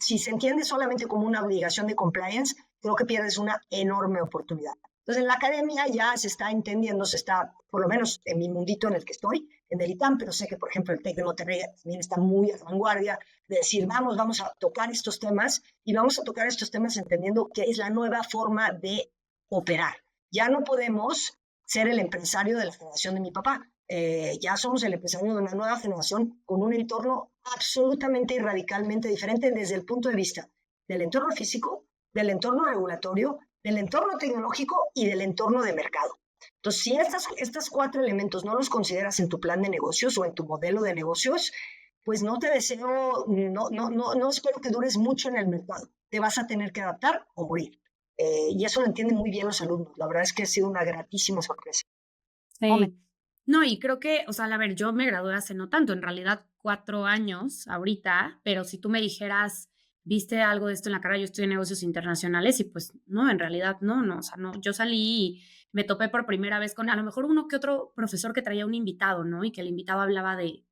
si se entiende solamente como una obligación de compliance, creo que pierdes una enorme oportunidad. Entonces, en la academia ya se está entendiendo, se está, por lo menos en mi mundito en el que estoy, en el ITAM, pero sé que, por ejemplo, el TEC de Monterrey también está muy a la vanguardia de decir, vamos a tocar estos temas y vamos a tocar estos temas entendiendo que es la nueva forma de operar. Ya no podemos ser el empresario de la generación de mi papá. Ya somos el empresario de una nueva generación con un entorno absolutamente y radicalmente diferente desde el punto de vista del entorno físico, del entorno regulatorio, del entorno tecnológico y del entorno de mercado. Entonces, si estos 4 elementos no los consideras en tu plan de negocios o en tu modelo de negocios, pues no te deseo, no espero que dures mucho en el mercado. Te vas a tener que adaptar o morir. Y eso lo entienden muy bien los alumnos. La verdad es que ha sido una gratísima sorpresa. Sí. No, y creo que, o sea, a ver, yo me gradué hace no tanto, en realidad 4 años ahorita, pero si tú me dijeras, ¿viste algo de esto en la carrera? Yo estoy en negocios internacionales y pues no, en realidad no, o sea, no, yo salí y me topé por primera vez con a lo mejor uno que otro profesor que traía un invitado, ¿no? Y que el invitado hablaba de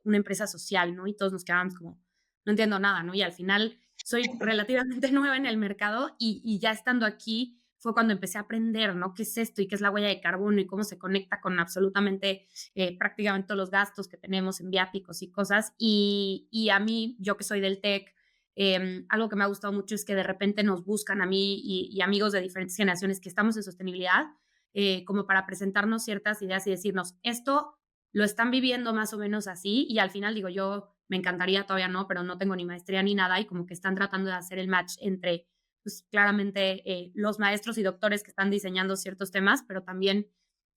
una empresa social, ¿no? Y todos nos quedábamos como, no entiendo nada, ¿no? Y al final soy relativamente nueva en el mercado y ya estando aquí fue cuando empecé a aprender, ¿no? ¿Qué es esto y qué es la huella de carbono y cómo se conecta con absolutamente prácticamente todos los gastos que tenemos en viáticos y cosas? Y a mí, yo que soy del TEC, algo que me ha gustado mucho es que de repente nos buscan a mí y amigos de diferentes generaciones que estamos en sostenibilidad, como para presentarnos ciertas ideas y decirnos, esto lo están viviendo más o menos así, y al final digo, yo me encantaría, todavía no, pero no tengo ni maestría ni nada, y como que están tratando de hacer el match entre, pues claramente, los maestros y doctores que están diseñando ciertos temas, pero también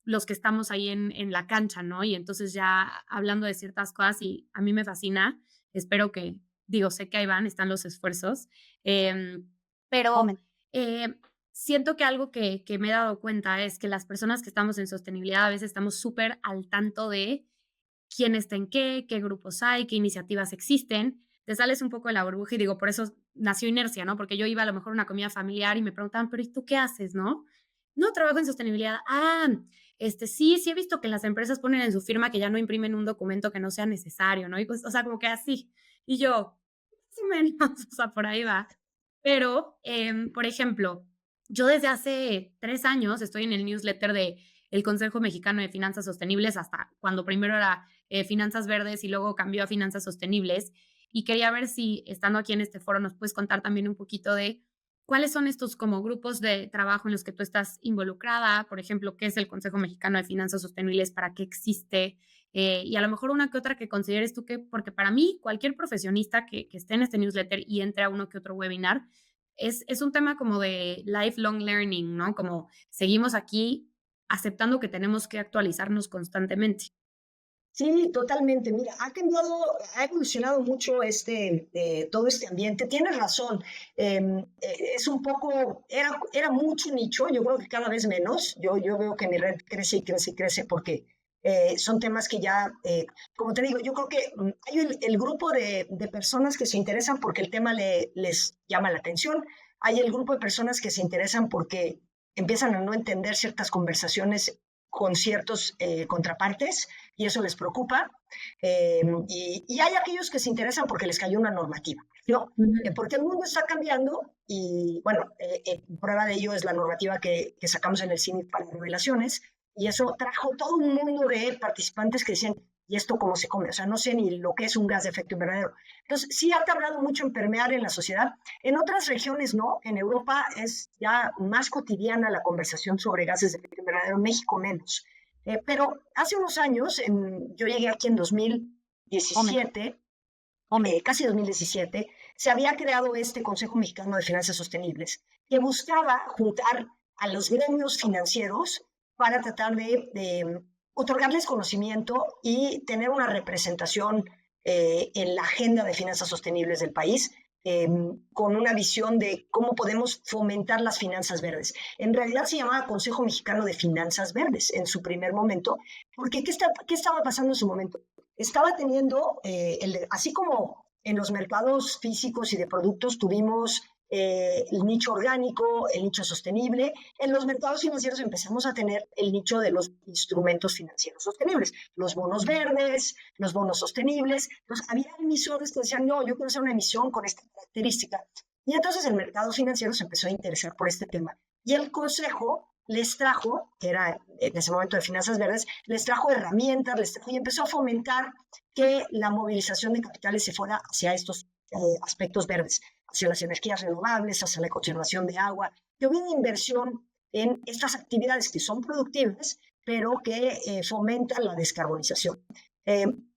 los que estamos ahí en la cancha, ¿no? Y entonces ya hablando de ciertas cosas, y a mí me fascina, espero que, digo, sé que ahí van, están los esfuerzos, pero Momento. eh, siento que algo que me he dado cuenta es que las personas que estamos en sostenibilidad a veces estamos súper al tanto de quién está en qué grupos hay, qué iniciativas existen. Te sales un poco de la burbuja y digo, por eso nació Inercia, ¿no? Porque yo iba a lo mejor a una comida familiar y me preguntaban, pero ¿y tú qué haces, no? No, trabajo en sostenibilidad. Ah, sí he visto que las empresas ponen en su firma que ya no imprimen un documento que no sea necesario, ¿no? Y pues, o sea, como que así. Y yo, más o menos, o sea, por ahí va. Pero, por ejemplo, yo desde hace 3 años estoy en el newsletter de el Consejo Mexicano de Finanzas Sostenibles, hasta cuando primero era Finanzas Verdes y luego cambió a Finanzas Sostenibles. Y quería ver si, estando aquí en este foro, nos puedes contar también un poquito de cuáles son estos como grupos de trabajo en los que tú estás involucrada, por ejemplo, qué es el Consejo Mexicano de Finanzas Sostenibles, para qué existe, y a lo mejor una que otra que consideres tú que, porque para mí, cualquier profesionista que esté en este newsletter y entre a uno que otro webinar, es un tema como de lifelong learning, ¿no? Como seguimos aquí aceptando que tenemos que actualizarnos constantemente. Sí, totalmente. Mira, ha cambiado, ha evolucionado mucho todo este ambiente. Tienes razón. Es un poco, era mucho nicho. Yo creo que cada vez menos. Yo veo que mi red crece y crece y crece porque son temas que ya, como te digo, yo creo que hay el grupo de personas que se interesan porque el tema les llama la atención. Hay el grupo de personas que se interesan porque empiezan a no entender ciertas conversaciones con ciertos contrapartes y eso les preocupa. Y hay aquellos que se interesan porque les cayó una normativa, ¿no? Porque el mundo está cambiando y, bueno, prueba de ello es la normativa que sacamos en el CINIC para revelaciones y eso trajo todo un mundo de participantes que decían, ¿y esto cómo se come? O sea, no sé ni lo que es un gas de efecto invernadero. Entonces, sí ha tardado mucho en permear en la sociedad. En otras regiones no. En Europa es ya más cotidiana la conversación sobre gases de efecto invernadero, en México menos. Pero hace unos años, yo llegué aquí en 2017, casi 2017, se había creado este Consejo Mexicano de Finanzas Sostenibles, que buscaba juntar a los gremios financieros para tratar de otorgarles conocimiento y tener una representación en la agenda de finanzas sostenibles del país, con una visión de cómo podemos fomentar las finanzas verdes. En realidad se llamaba Consejo Mexicano de Finanzas Verdes en su primer momento, porque ¿qué estaba pasando en su momento? Estaba teniendo, así como en los mercados físicos y de productos tuvimos el nicho orgánico, el nicho sostenible, en los mercados financieros empezamos a tener el nicho de los instrumentos financieros sostenibles, los bonos verdes, los bonos sostenibles. Entonces, había emisores que decían, no, yo quiero hacer una emisión con esta característica. Y entonces el mercado financiero se empezó a interesar por este tema. Y el consejo les trajo, que era en ese momento de finanzas verdes, les trajo herramientas, y empezó a fomentar que la movilización de capitales se fuera hacia estos aspectos verdes, hacia las energías renovables, hacia la conservación de agua, que hubiera inversión en estas actividades que son productivas, pero que fomentan la descarbonización. En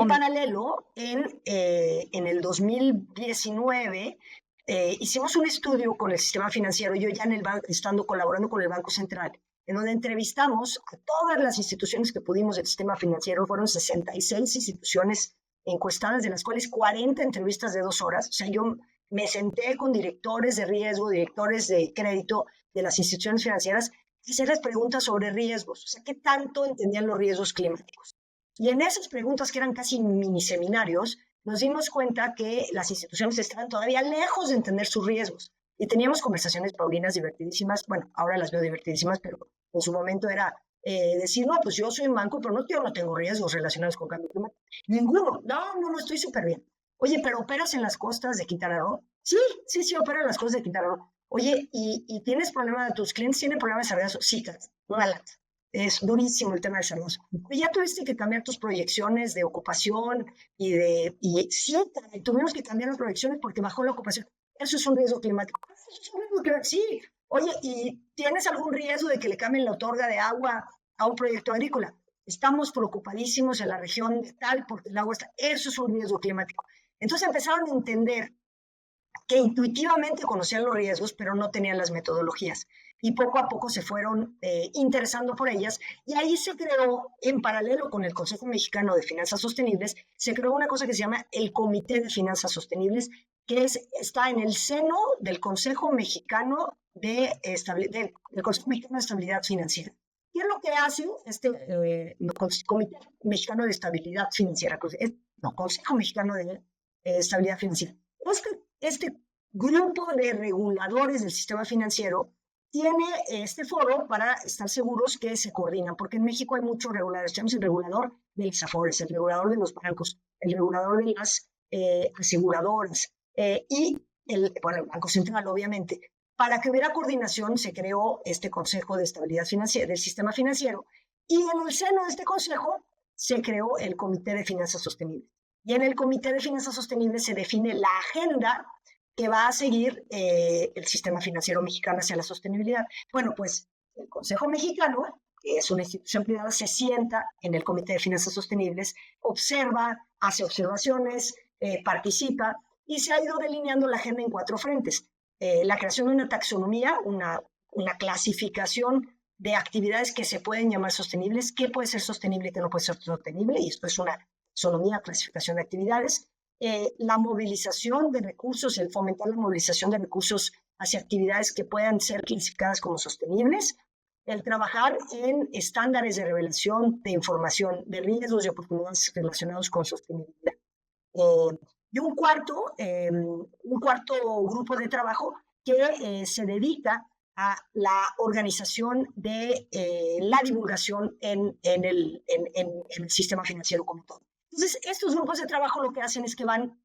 paralelo, en el 2019, hicimos un estudio con el sistema financiero, yo ya estando colaborando con el Banco Central, en donde entrevistamos a todas las instituciones que pudimos del sistema financiero. Fueron 66 instituciones encuestadas, de las cuales 40 entrevistas de 2 horas. O sea, yo me senté con directores de riesgo, directores de crédito de las instituciones financieras, y hacerles preguntas sobre riesgos. O sea, ¿qué tanto entendían los riesgos climáticos? Y en esas preguntas, que eran casi mini seminarios, nos dimos cuenta que las instituciones estaban todavía lejos de entender sus riesgos. Y teníamos conversaciones paulinas divertidísimas. Bueno, ahora las veo divertidísimas, pero en su momento era decir, no, pues yo soy un banco, pero yo no tengo riesgos relacionados con cambio climático. Ninguno. No, estoy súper bien. Oye, pero operas en las costas de Quintana Roo. Sí, sí, sí, operan las cosas de Quintana Roo. Oye, ¿y tienes problema de tus clientes? ¿Tienen problemas de sargazo? Sí, una lata. Es durísimo el tema del sargazo. Y ya tuviste que cambiar tus proyecciones de ocupación y sí, tuvimos que cambiar las proyecciones porque bajó la ocupación. Eso es un riesgo climático. Eso es un riesgo climático. Sí. Oye, ¿y tienes algún riesgo de que le cambien la otorga de agua a un proyecto agrícola? Estamos preocupadísimos en la región de tal porque el agua está. Eso es un riesgo climático. Entonces empezaron a entender que intuitivamente conocían los riesgos, pero no tenían las metodologías. Y poco a poco se fueron interesando por ellas. Y ahí se creó, en paralelo con el Consejo Mexicano de Finanzas Sostenibles, se creó una cosa que se llama el Comité de Finanzas Sostenibles, que está en el seno del Consejo Mexicano del Consejo Mexicano de Estabilidad Financiera. ¿Qué es lo que hace este Comité Mexicano de Estabilidad Financiera? No, Consejo Mexicano de Estabilidad Financiera. Este grupo de reguladores del sistema financiero tiene este foro para estar seguros que se coordinan, porque en México hay muchos reguladores. Tenemos el regulador de las AFORES, el regulador de los bancos, el regulador de las aseguradoras y el Banco Central, obviamente. Para que hubiera coordinación se creó este Consejo de Estabilidad Financiera del Sistema Financiero y en el seno de este consejo se creó el Comité de Finanzas Sostenibles. Y en el Comité de Finanzas Sostenibles se define la agenda que va a seguir el sistema financiero mexicano hacia la sostenibilidad. Bueno, pues el Consejo Mexicano, que es una institución privada, se sienta en el Comité de Finanzas Sostenibles, observa, hace observaciones, participa y se ha ido delineando la agenda en 4 frentes. La creación de una taxonomía, una clasificación de actividades que se pueden llamar sostenibles, qué puede ser sostenible y qué no puede ser sostenible, y esto es una taxonomía, clasificación de actividades, la movilización de recursos, el fomentar la movilización de recursos hacia actividades que puedan ser clasificadas como sostenibles, el trabajar en estándares de revelación de información de riesgos y oportunidades relacionados con sostenibilidad. Y un cuarto grupo de trabajo que se dedica a la organización de la divulgación en el sistema financiero como todo. Entonces, estos grupos de trabajo lo que hacen es que van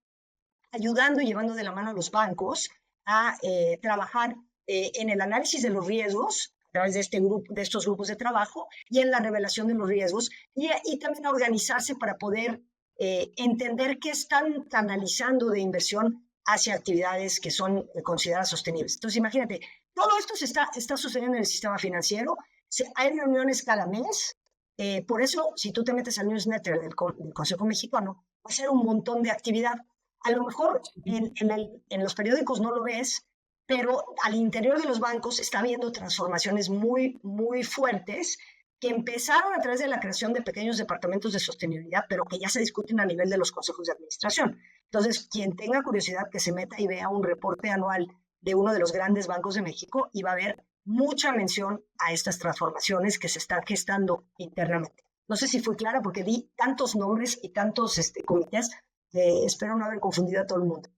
ayudando y llevando de la mano a los bancos a trabajar en el análisis de los riesgos a través de estos grupos de trabajo y en la revelación de los riesgos y también a organizarse para poder entender qué están canalizando de inversión hacia actividades que son consideradas sostenibles. Entonces, imagínate, todo esto está sucediendo en el sistema financiero. Hay reuniones cada mes. Por eso, si tú te metes al newsletter del Consejo Mexicano, va a ser un montón de actividad. A lo mejor en los periódicos no lo ves, pero al interior de los bancos está habiendo transformaciones muy, muy fuertes que empezaron a través de la creación de pequeños departamentos de sostenibilidad, pero que ya se discuten a nivel de los consejos de administración. Entonces, quien tenga curiosidad que se meta y vea un reporte anual de uno de los grandes bancos de México y va a ver mucha mención a estas transformaciones que se están gestando internamente. No sé si fue clara porque di tantos nombres y tantos comités que espero no haber confundido a todo el mundo.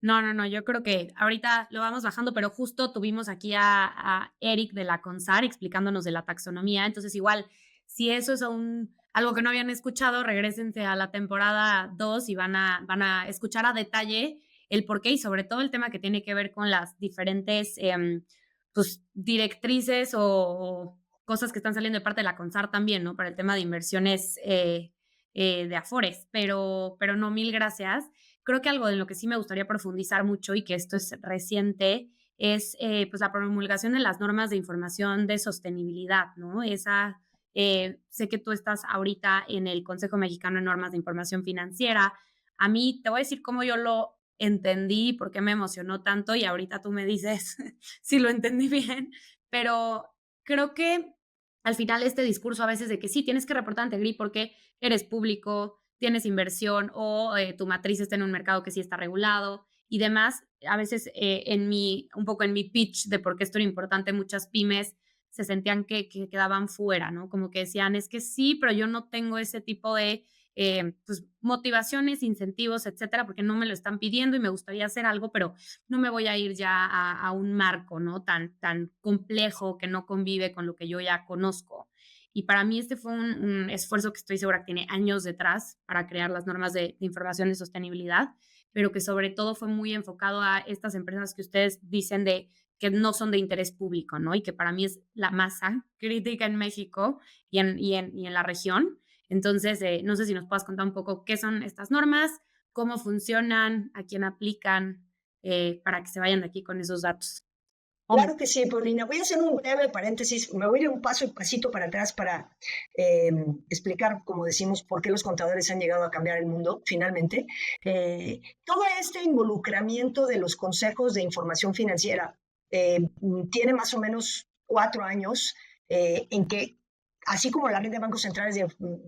No, yo creo que ahorita lo vamos bajando, pero justo tuvimos aquí a Eric de la CONSAR explicándonos de la taxonomía, entonces igual, si eso es algo que no habían escuchado, regrésense a la temporada 2 y van a escuchar a detalle el porqué y sobre todo el tema que tiene que ver con las diferentes pues, directrices o cosas que están saliendo de parte de la CONSAR también, ¿no? Para el tema de inversiones de Afores, pero no, mil gracias. Creo que algo en lo que sí me gustaría profundizar mucho y que esto es reciente es pues la promulgación de las normas de información de sostenibilidad, ¿no? Sé que tú estás ahorita en el Consejo Mexicano de Normas de Información Financiera. A mí te voy a decir cómo yo lo entendí, por qué me emocionó tanto y ahorita tú me dices si lo entendí bien, pero creo que al final este discurso a veces de que sí, tienes que reportar ante GRI porque eres público, tienes inversión o tu matriz está en un mercado que sí está regulado y demás. A veces un poco en mi pitch de por qué esto era importante, muchas pymes se sentían que quedaban fuera, ¿no? Como que decían, es que sí, pero yo no tengo ese tipo de pues, motivaciones, incentivos, etcétera, porque no me lo están pidiendo y me gustaría hacer algo, pero no me voy a ir ya a un marco, ¿no? Tan complejo que no convive con lo que yo ya conozco. Y para mí este fue un esfuerzo que estoy segura que tiene años detrás para crear las normas de información de sostenibilidad. pero que sobre todo fue muy enfocado a estas empresas que ustedes dicen de que no son de interés público, ¿no? Y que para mí es la masa crítica en México y en la región. Entonces, no sé si nos puedas contar un poco qué son estas normas, cómo funcionan, a quién aplican, para que se vayan de aquí con esos datos. Claro que sí, Paulina. Voy a hacer un breve paréntesis. Me voy a ir un pasito para atrás para explicar, como decimos, por qué los contadores han llegado a cambiar el mundo, finalmente. Todo este involucramiento de los consejos de información financiera tiene más o menos 4 años en que, así como la red de bancos centrales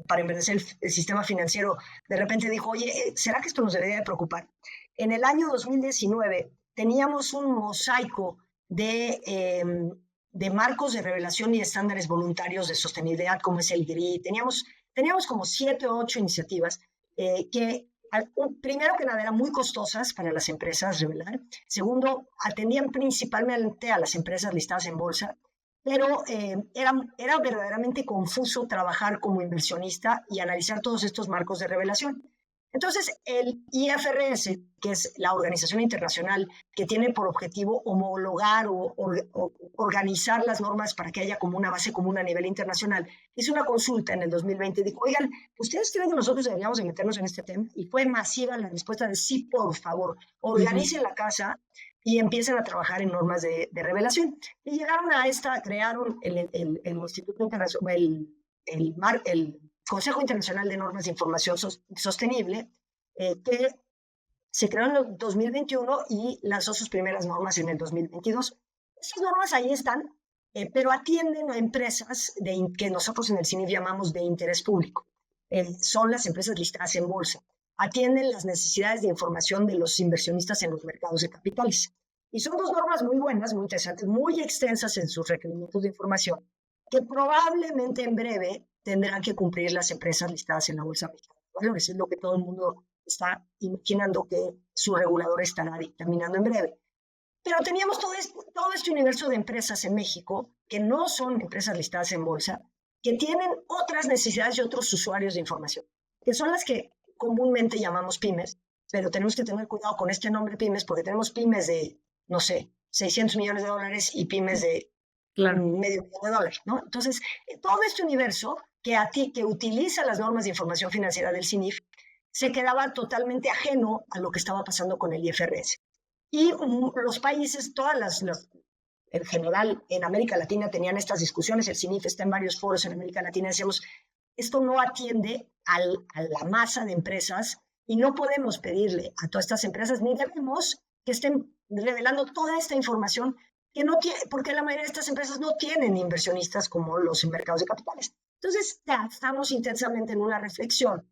para enverdecer el sistema financiero, de repente dijo, oye, ¿será que esto nos debería de preocupar? En el año 2019 teníamos un mosaico de marcos de revelación y estándares voluntarios de sostenibilidad, como es el GRI. Teníamos como 7 o 8 iniciativas que, primero que nada, eran muy costosas para las empresas revelar. Segundo, atendían principalmente a las empresas listadas en bolsa, pero era verdaderamente confuso trabajar como inversionista y analizar todos estos marcos de revelación. Entonces, el IFRS, que es la organización internacional que tiene por objetivo homologar o organizar las normas para que haya como una base común a nivel internacional, hizo una consulta en el 2020 y dijo, oigan, ¿ustedes creen que nosotros deberíamos de meternos en este tema? Y fue masiva la respuesta de sí, por favor, organicen la casa y empiecen a trabajar en normas de revelación. Y llegaron a crearon el Instituto Internacional, el Consejo Internacional de Normas de Información Sostenible, que se creó en el 2021 y lanzó sus primeras normas en el 2022. Esas normas ahí están, pero atienden a empresas que nosotros en el CINIF llamamos de interés público. Son las empresas listadas en bolsa. Atienden las necesidades de información de los inversionistas en los mercados de capitales. Y son 2 normas muy buenas, muy interesantes, muy extensas en sus requerimientos de información, que probablemente en breve tendrán que cumplir las empresas listadas en la Bolsa Mexicana. Bueno, eso es lo que todo el mundo está imaginando que su regulador estará dictaminando en breve. Pero teníamos todo este universo de empresas en México que no son empresas listadas en bolsa, que tienen otras necesidades y otros usuarios de información, que son las que comúnmente llamamos pymes, pero tenemos que tener cuidado con este nombre pymes porque tenemos pymes de, no sé, $600 millones y pymes de medio millón de dólares, ¿no? Entonces, todo este universo que utiliza las normas de información financiera del CINIF se quedaba totalmente ajeno a lo que estaba pasando con el IFRS. Y los países, en general, en América Latina tenían estas discusiones, el CINIF está en varios foros en América Latina, decíamos, esto no atiende a la masa de empresas y no podemos pedirle a todas estas empresas, ni debemos que estén revelando toda esta información porque la mayoría de estas empresas no tienen inversionistas como los mercados de capitales. Entonces, estamos intensamente en una reflexión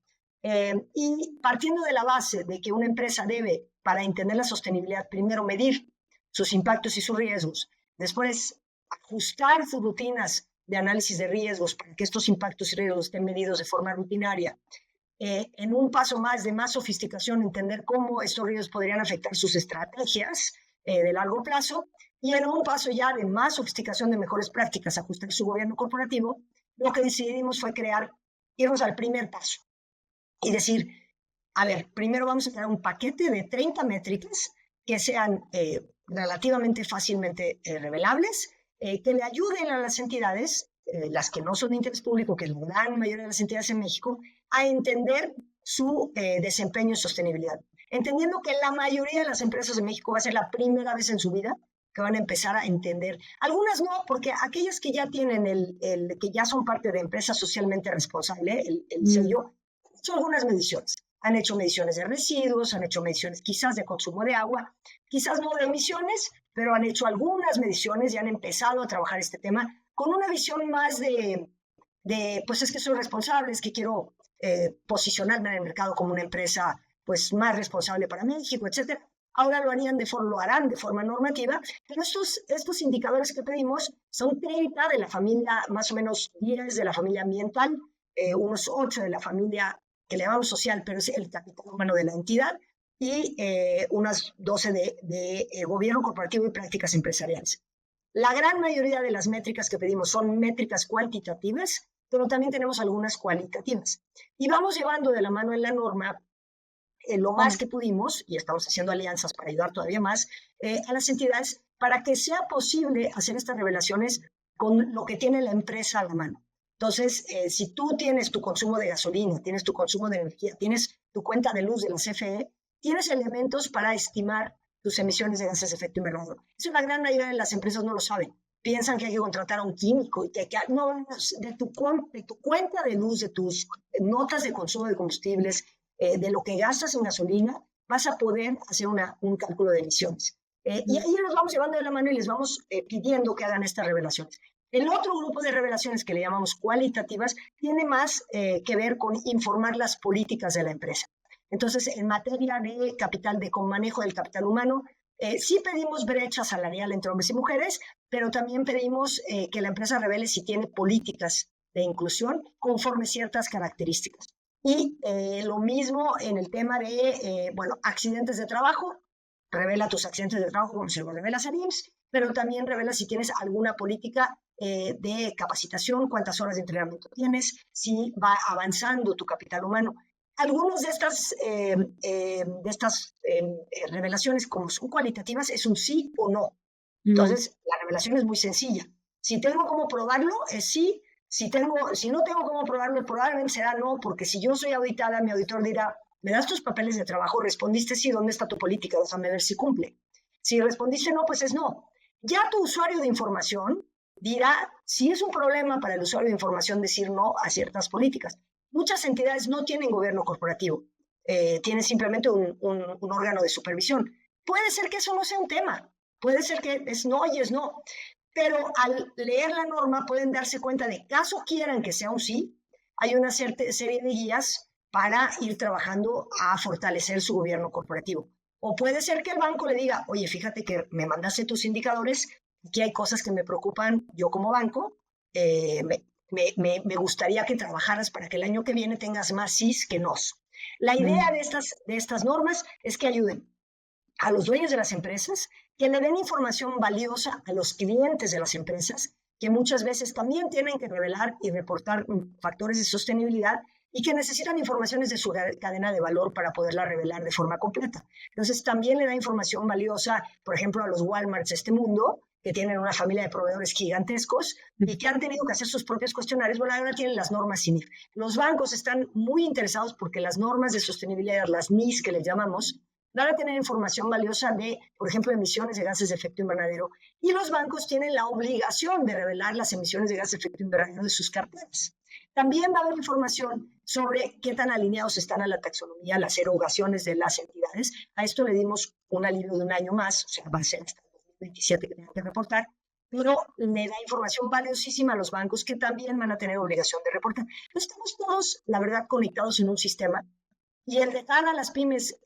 y partiendo de la base de que una empresa debe, para entender la sostenibilidad, primero medir sus impactos y sus riesgos, después ajustar sus rutinas de análisis de riesgos para que estos impactos y riesgos estén medidos de forma rutinaria. En un paso más de más sofisticación, entender cómo estos riesgos podrían afectar sus estrategias de largo plazo, y en un paso ya de más sofisticación de mejores prácticas, ajustar su gobierno corporativo, lo que decidimos fue irnos al primer paso y decir, a ver, primero vamos a crear un paquete de 30 métricas que sean relativamente fácilmente revelables, que le ayuden a las entidades, las que no son de interés público, que es la gran mayoría de las entidades en México, a entender su desempeño en sostenibilidad. Entendiendo que la mayoría de las empresas de México va a ser la primera vez en su vida que van a empezar a entender. Algunas no, porque aquellas que ya tienen que ya son parte de empresa socialmente responsable, el sello, han hecho algunas mediciones. Han hecho mediciones de residuos, han hecho mediciones quizás de consumo de agua, quizás no de emisiones, pero han hecho algunas mediciones y han empezado a trabajar este tema con una visión más pues es que soy responsable, es que quiero posicionarme en el mercado como una empresa pues más responsable para México, etcétera. Ahora lo harán de forma normativa, pero estos indicadores que pedimos son 30 de la familia, más o menos 10 de la familia ambiental, unos 8 de la familia que le llamamos social, pero es el capital humano de la entidad, y unas 12 de gobierno corporativo y prácticas empresariales. La gran mayoría de las métricas que pedimos son métricas cuantitativas, pero también tenemos algunas cualitativas. Y vamos llevando de la mano en la norma lo más Momento. que pudimos, y estamos haciendo alianzas para ayudar todavía más a las entidades para que sea posible hacer estas revelaciones con lo que tiene la empresa a la mano. Entonces, si tú tienes tu consumo de gasolina, tienes tu consumo de energía, tienes tu cuenta de luz de la CFE, tienes elementos para estimar tus emisiones de gases de efecto invernadero. Eso la gran mayoría de las empresas no lo saben. Piensan que hay que contratar a un químico y no, de tu cuenta de luz, de tus notas de consumo de combustibles, de lo que gastas en gasolina, vas a poder hacer un cálculo de emisiones. Y ahí los vamos llevando de la mano y les vamos pidiendo que hagan estas revelaciones. El otro grupo de revelaciones que le llamamos cualitativas tiene más que ver con informar las políticas de la empresa. Entonces, en materia de capital, de con manejo del capital humano, sí pedimos brecha salarial entre hombres y mujeres, pero también pedimos que la empresa revele si tiene políticas de inclusión conforme ciertas características. Y lo mismo en el tema de, bueno, accidentes de trabajo, revela tus accidentes de trabajo como se lo revelas a IMSS, pero también revela si tienes alguna política de capacitación, cuántas horas de entrenamiento tienes, si va avanzando tu capital humano. Algunas de estas revelaciones, como son cualitativas, es un sí o no. Entonces, la revelación es muy sencilla. Si tengo cómo probarlo, es sí. Si no tengo cómo probarlo, probablemente será no, porque si yo soy auditada, mi auditor dirá, ¿me das tus papeles de trabajo? Respondiste sí, ¿dónde está tu política? Déjame ver si cumple. Si respondiste no, pues es no. Ya tu usuario de información dirá si es un problema para el usuario de información decir no a ciertas políticas. Muchas entidades no tienen gobierno corporativo, tienen simplemente un órgano de supervisión. Puede ser que eso no sea un tema, puede ser que es no y es no, pero al leer la norma pueden darse cuenta de caso quieran que sea un sí, hay una serie de guías para ir trabajando a fortalecer su gobierno corporativo. O puede ser que el banco le diga, oye, fíjate que me mandaste tus indicadores, aquí hay cosas que me preocupan yo como banco, me gustaría que trabajaras para que el año que viene tengas más sís que nos. La idea de estas normas es que ayuden a los dueños de las empresas, que le den información valiosa a los clientes de las empresas, que muchas veces también tienen que revelar y reportar factores de sostenibilidad y que necesitan informaciones de su cadena de valor para poderla revelar de forma completa. Entonces, también le da información valiosa, por ejemplo, a los Walmarts de este mundo, que tienen una familia de proveedores gigantescos y que han tenido que hacer sus propios cuestionarios. Bueno, ahora tienen las normas CINIF. Los bancos están muy interesados porque las normas de sostenibilidad, las NIS que les llamamos, van a tener información valiosa de, por ejemplo, emisiones de gases de efecto invernadero. Y los bancos tienen la obligación de revelar las emisiones de gases de efecto invernadero de sus carteras. También va a haber información sobre qué tan alineados están a la taxonomía, las erogaciones de las entidades. A esto le dimos un alivio de un año más, o sea, va a ser hasta 2027 que tengan que reportar, pero le da información valiosísima a los bancos que también van a tener obligación de reportar. Entonces, estamos todos, la verdad, conectados en un sistema y el dejar a las pymes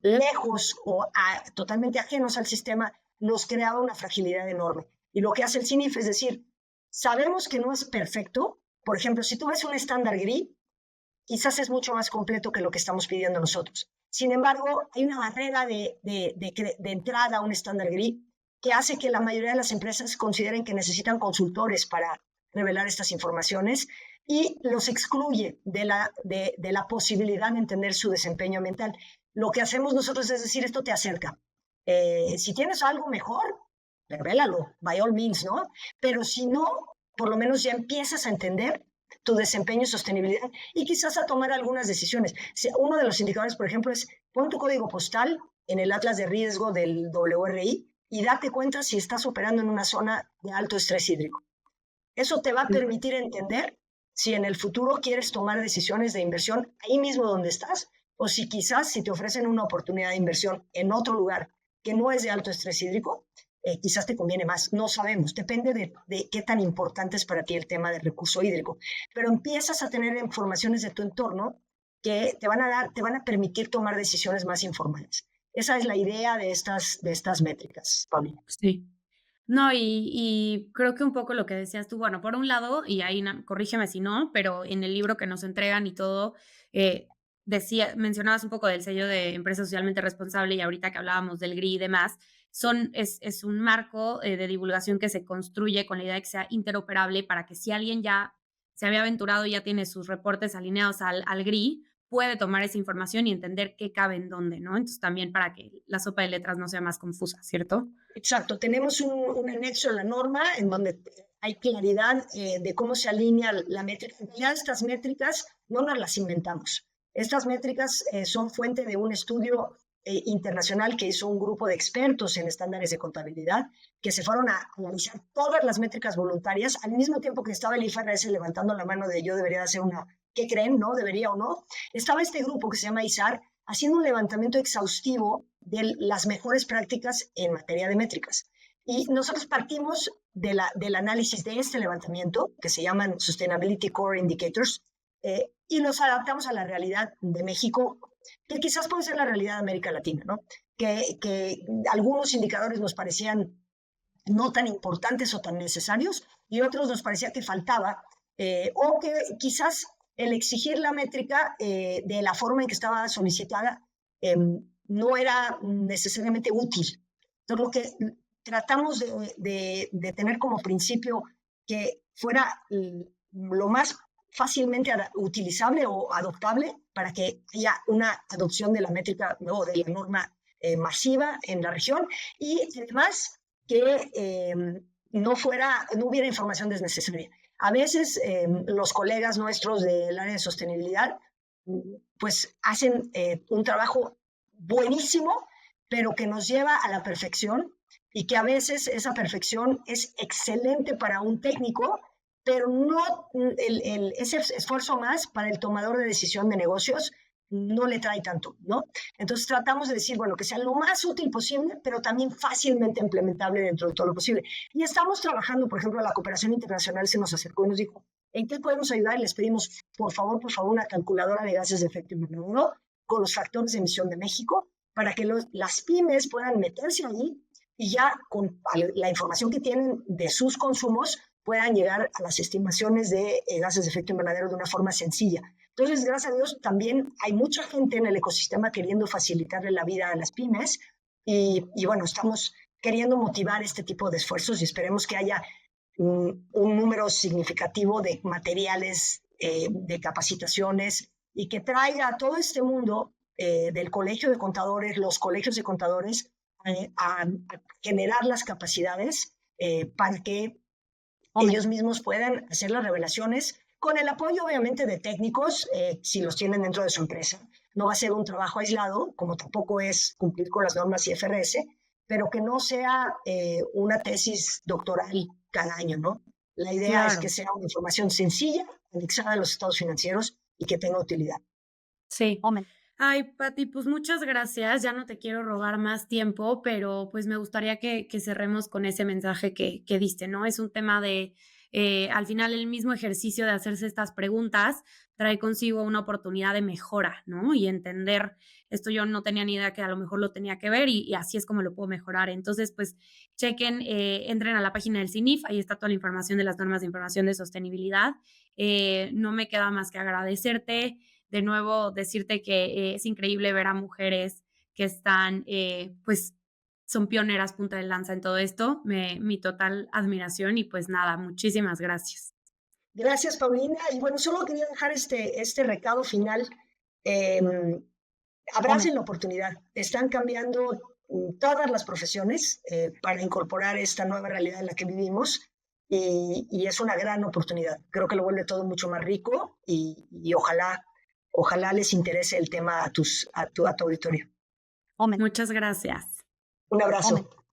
lejos o totalmente ajenos al sistema nos creaba una fragilidad enorme. Y lo que hace el CINIF es decir, sabemos que no es perfecto. Por ejemplo, si tú ves un estándar GRI, quizás es mucho más completo que lo que estamos pidiendo nosotros. Sin embargo, hay una barrera de entrada a un estándar GRI que hace que la mayoría de las empresas consideren que necesitan consultores para revelar estas informaciones y los excluye de la posibilidad de entender su desempeño ambiental. Lo que hacemos nosotros es decir, esto te acerca. Si tienes algo mejor, revélalo, by all means, ¿no? Pero si no, por lo menos ya empiezas a entender tu desempeño y sostenibilidad y quizás a tomar algunas decisiones. Uno de los indicadores, por ejemplo, es pon tu código postal en el atlas de riesgo del WRI y date cuenta si estás operando en una zona de alto estrés hídrico. Eso te va a permitir entender si en el futuro quieres tomar decisiones de inversión ahí mismo donde estás o si quizás si te ofrecen una oportunidad de inversión en otro lugar que no es de alto estrés hídrico, quizás te conviene más. No sabemos, depende de qué tan importante es para ti el tema del recurso hídrico. Pero empiezas a tener informaciones de tu entorno que te van a permitir tomar decisiones más informadas. Esa es la idea de estas métricas, Paulina. Sí. No, y creo que un poco lo que decías tú, bueno, por un lado, y ahí corrígeme si no, pero en el libro que nos entregan y todo, mencionabas un poco del sello de empresa socialmente responsable y ahorita que hablábamos del GRI y demás, es un marco de divulgación que se construye con la idea de que sea interoperable para que si alguien ya se había aventurado y ya tiene sus reportes alineados al GRI, puede tomar esa información y entender qué cabe en dónde, ¿no? Entonces también para que la sopa de letras no sea más confusa, ¿cierto? Exacto, tenemos un anexo a la norma en donde hay claridad de cómo se alinea la métrica. En realidad, estas métricas no nos las inventamos. Estas métricas son fuente de un estudio internacional que hizo un grupo de expertos en estándares de contabilidad que se fueron a analizar todas las métricas voluntarias al mismo tiempo que estaba el IFRS levantando la mano de yo debería hacer una, ¿qué creen? ¿No? ¿Debería o no? Estaba este grupo que se llama ISAR haciendo un levantamiento exhaustivo de las mejores prácticas en materia de métricas. Y nosotros partimos del análisis de este levantamiento, que se llaman Sustainability Core Indicators, y los adaptamos a la realidad de México, que quizás puede ser la realidad de América Latina, ¿no? Que algunos indicadores nos parecían no tan importantes o tan necesarios, y otros nos parecía que faltaba, o que quizás el exigir la métrica de la forma en que estaba solicitada no era necesariamente útil. Entonces, lo que tratamos de tener como principio que fuera lo más fácilmente utilizable o adoptable para que haya una adopción de la métrica o de la norma masiva en la región, y además que no hubiera información desnecesaria. A veces los colegas nuestros del área de sostenibilidad pues hacen un trabajo buenísimo, pero que nos lleva a la perfección, y que a veces esa perfección es excelente para un técnico, pero no ese esfuerzo más para el tomador de decisión de negocios no le trae tanto, ¿no? Entonces tratamos de decir, bueno, que sea lo más útil posible, pero también fácilmente implementable dentro de todo lo posible. Y estamos trabajando, por ejemplo, la cooperación internacional se nos acercó y nos dijo, ¿en qué podemos ayudar? Y les pedimos, por favor, una calculadora de gases de efecto invernadero con los factores de emisión de México, para que las pymes puedan meterse ahí y ya con la información que tienen de sus consumos puedan llegar a las estimaciones de gases de efecto invernadero de una forma sencilla. Entonces, gracias a Dios, también hay mucha gente en el ecosistema queriendo facilitarle la vida a las pymes, y bueno, estamos queriendo motivar este tipo de esfuerzos, y esperemos que haya un número significativo de materiales, de capacitaciones, y que traiga a todo este mundo del colegio de contadores, los colegios de contadores, a generar las capacidades para que ellos mismos puedan hacer las revelaciones con el apoyo, obviamente, de técnicos, si los tienen dentro de su empresa. No va a ser un trabajo aislado, como tampoco es cumplir con las normas IFRS, pero que no sea una tesis doctoral cada año, ¿no? La idea es que sea una información sencilla, anexada a los estados financieros y que tenga utilidad. Sí. Ay, Pati, pues muchas gracias. Ya no te quiero robar más tiempo, pero pues me gustaría que cerremos con ese mensaje que diste, ¿no? Es un tema de, al final, el mismo ejercicio de hacerse estas preguntas trae consigo una oportunidad de mejora, ¿no? Y entender, esto yo no tenía ni idea que a lo mejor lo tenía que ver, y así es como lo puedo mejorar. Entonces, pues chequen, entren a la página del CINIF, ahí está toda la información de las normas de información de sostenibilidad. No me queda más que agradecerte. De nuevo, decirte que es increíble ver a mujeres que están, pues, son pioneras, punta de lanza en todo esto. Mi total admiración, y pues nada, muchísimas gracias. Gracias, Paulina. Y bueno, solo quería dejar este recado final. Abracen la oportunidad. Están cambiando todas las profesiones para incorporar esta nueva realidad en la que vivimos, y es una gran oportunidad. Creo que lo vuelve todo mucho más rico, y ojalá les interese el tema a tu auditorio. Muchas gracias. Un abrazo.